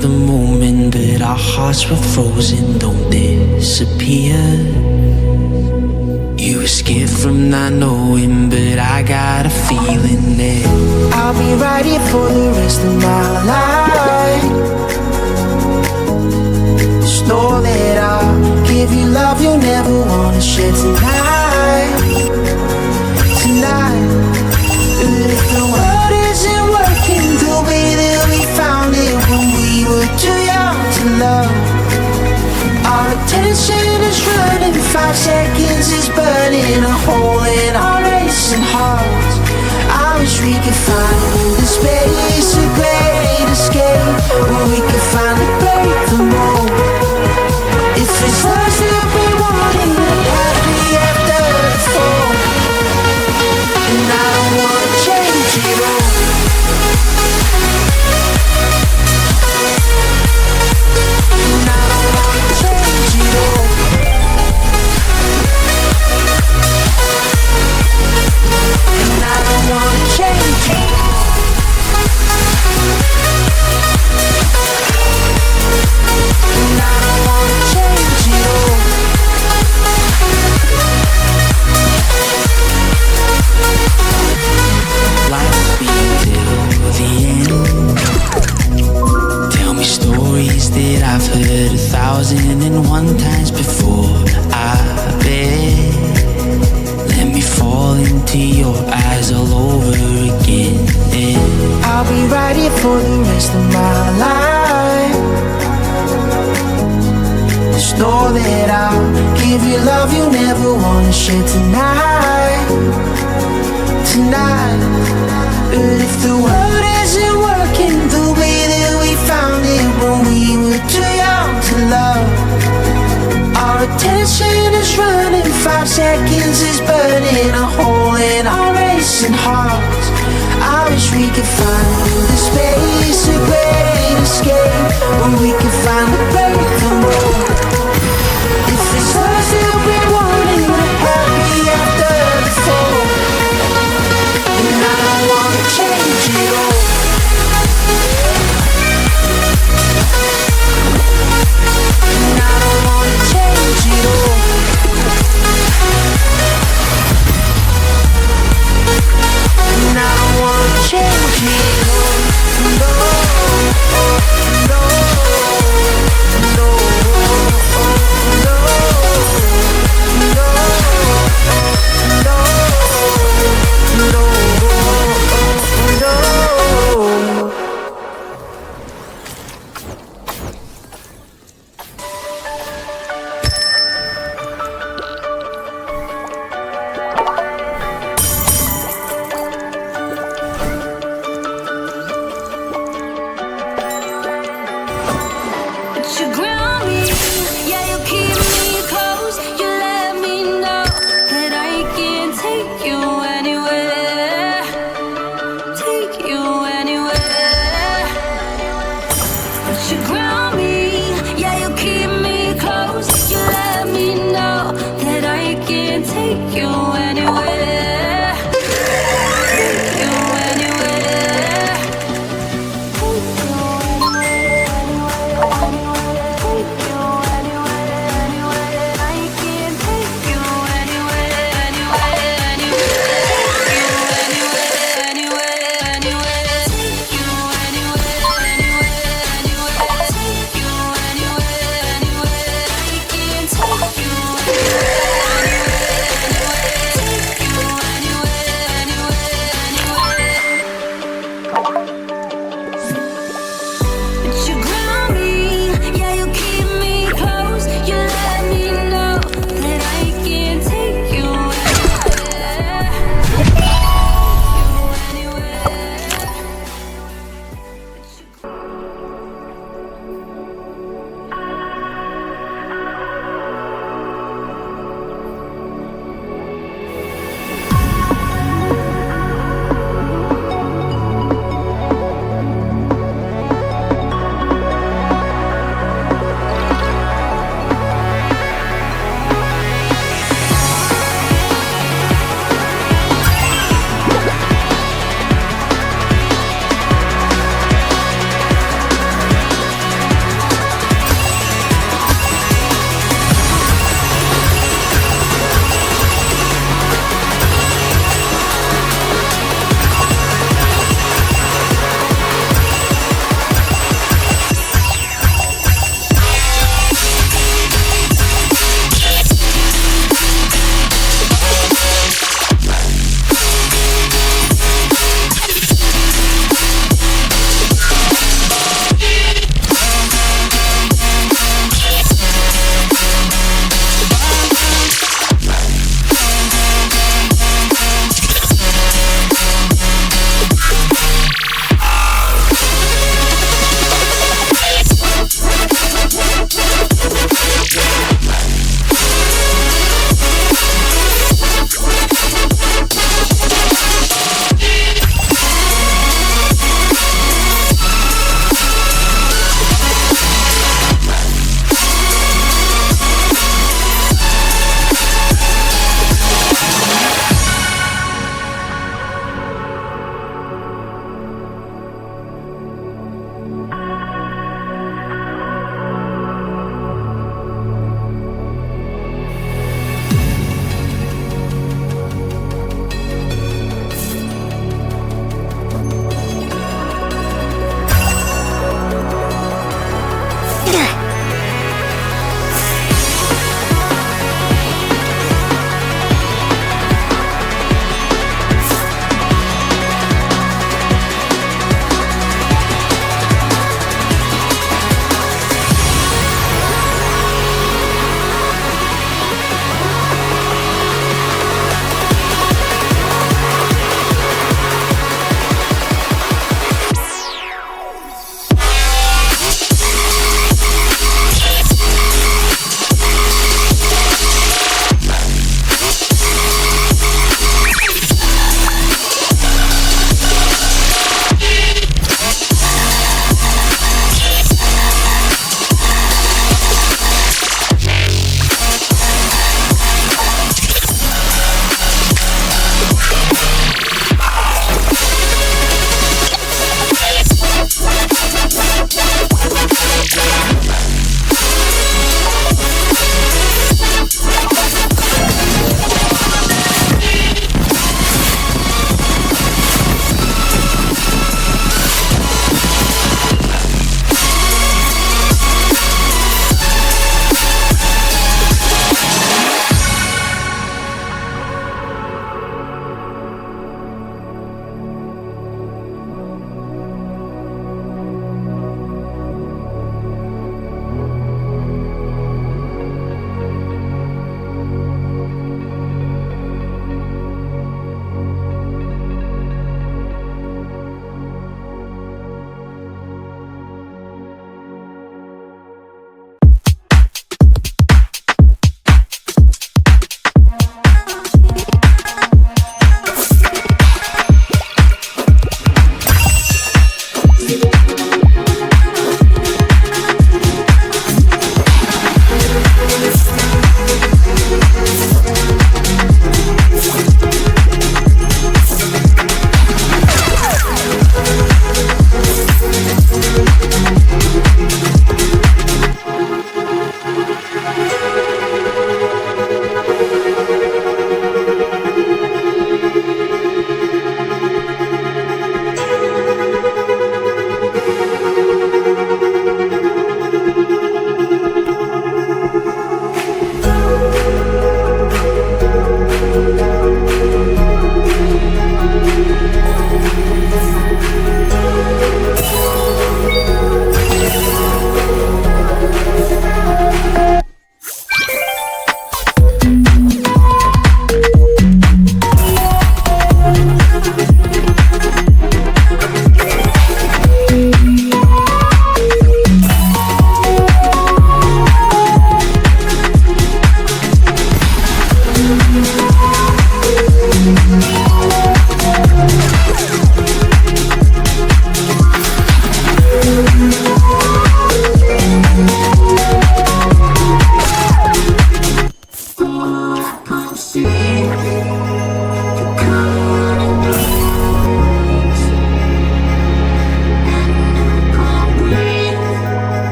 The moment, but our hearts were frozen, don't disappear. You escaped from not knowing, but I got a feeling that I'll be right here for the rest of my life. Just know that I'll give you love you'll never wanna share tonight. Tonight. But if the world isn't working the way that we found it when we were too young to love, our attention is running, 5 seconds is burning a hole in our racing hearts. I wish we could find the space, a great escape, where we could finally break the mold. If it's us that we wanting, happy after the fall. And I don't wanna change it all. And I don't wanna change it all. And I don't wanna change it. And I don't wanna change it all. life will be till the end. Tell me stories that I've heard 1,001 times before. I bet. Let me fall into your eyes all over again. I'll be right here for the rest of my life. Just know that I'll give you love you never wanna share tonight. Tonight. But if the world isn't working the way that we found it when we were too young to love, our attention is running, 5 seconds is burning a hole in our racing hearts. I wish we could find the space, a great escape, where we could finally break the mold. If it's us that we're wanting, we're happy after the fall. And I don't wanna change it all. And I don't wanna change it all. And I don't wanna change it all. No, no, no.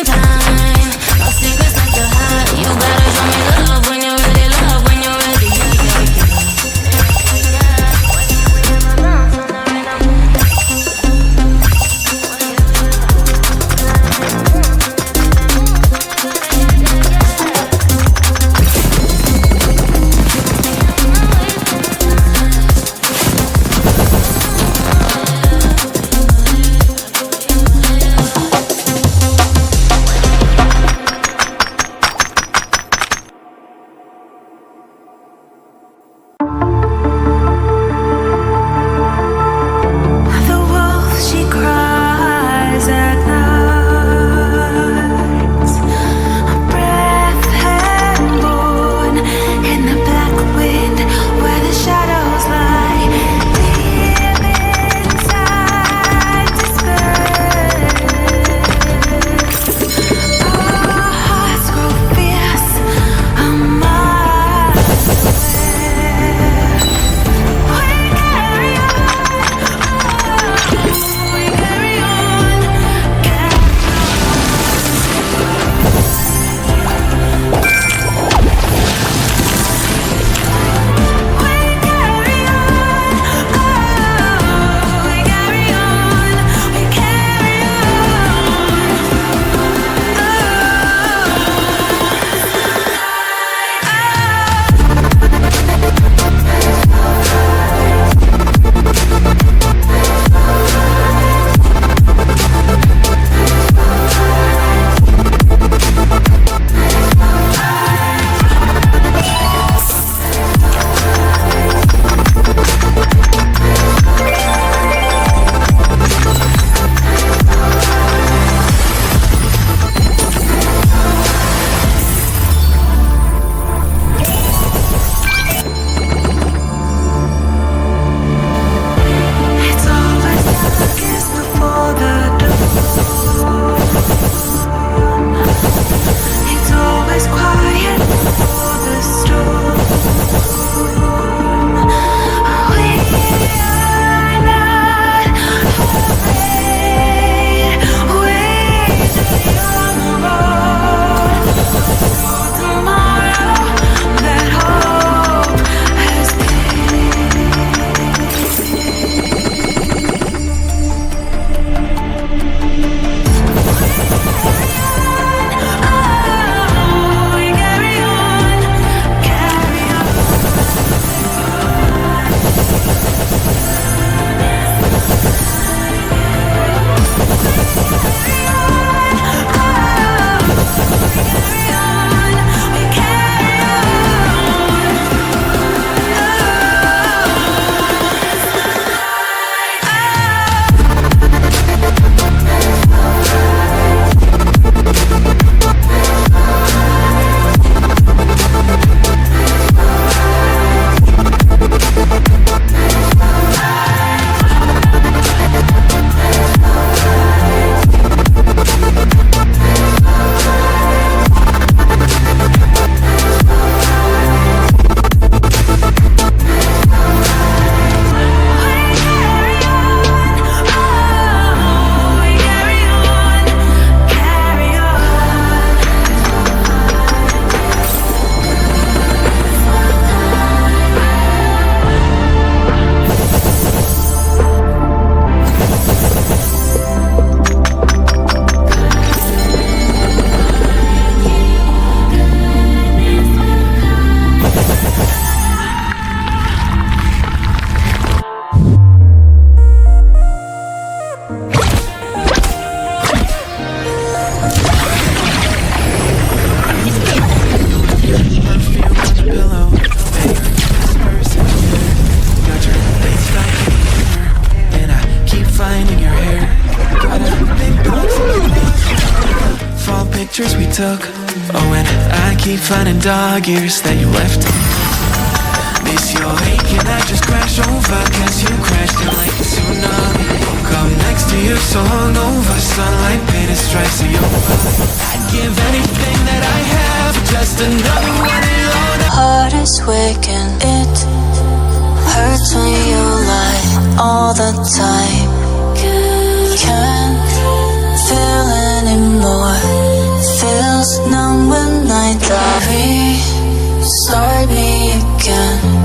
Time pictures we took. Oh, and I keep finding dog ears that you left. Miss your wake and I just crash over, cause you crashed in like a tsunami. Come next to you so hungover, sunlight painted stripes of your body. I'd give anything that I have, just another one of your Heart is waking, it hurts when you lie all the time. Can't feel anymore, feels numb when I die. Restart me again.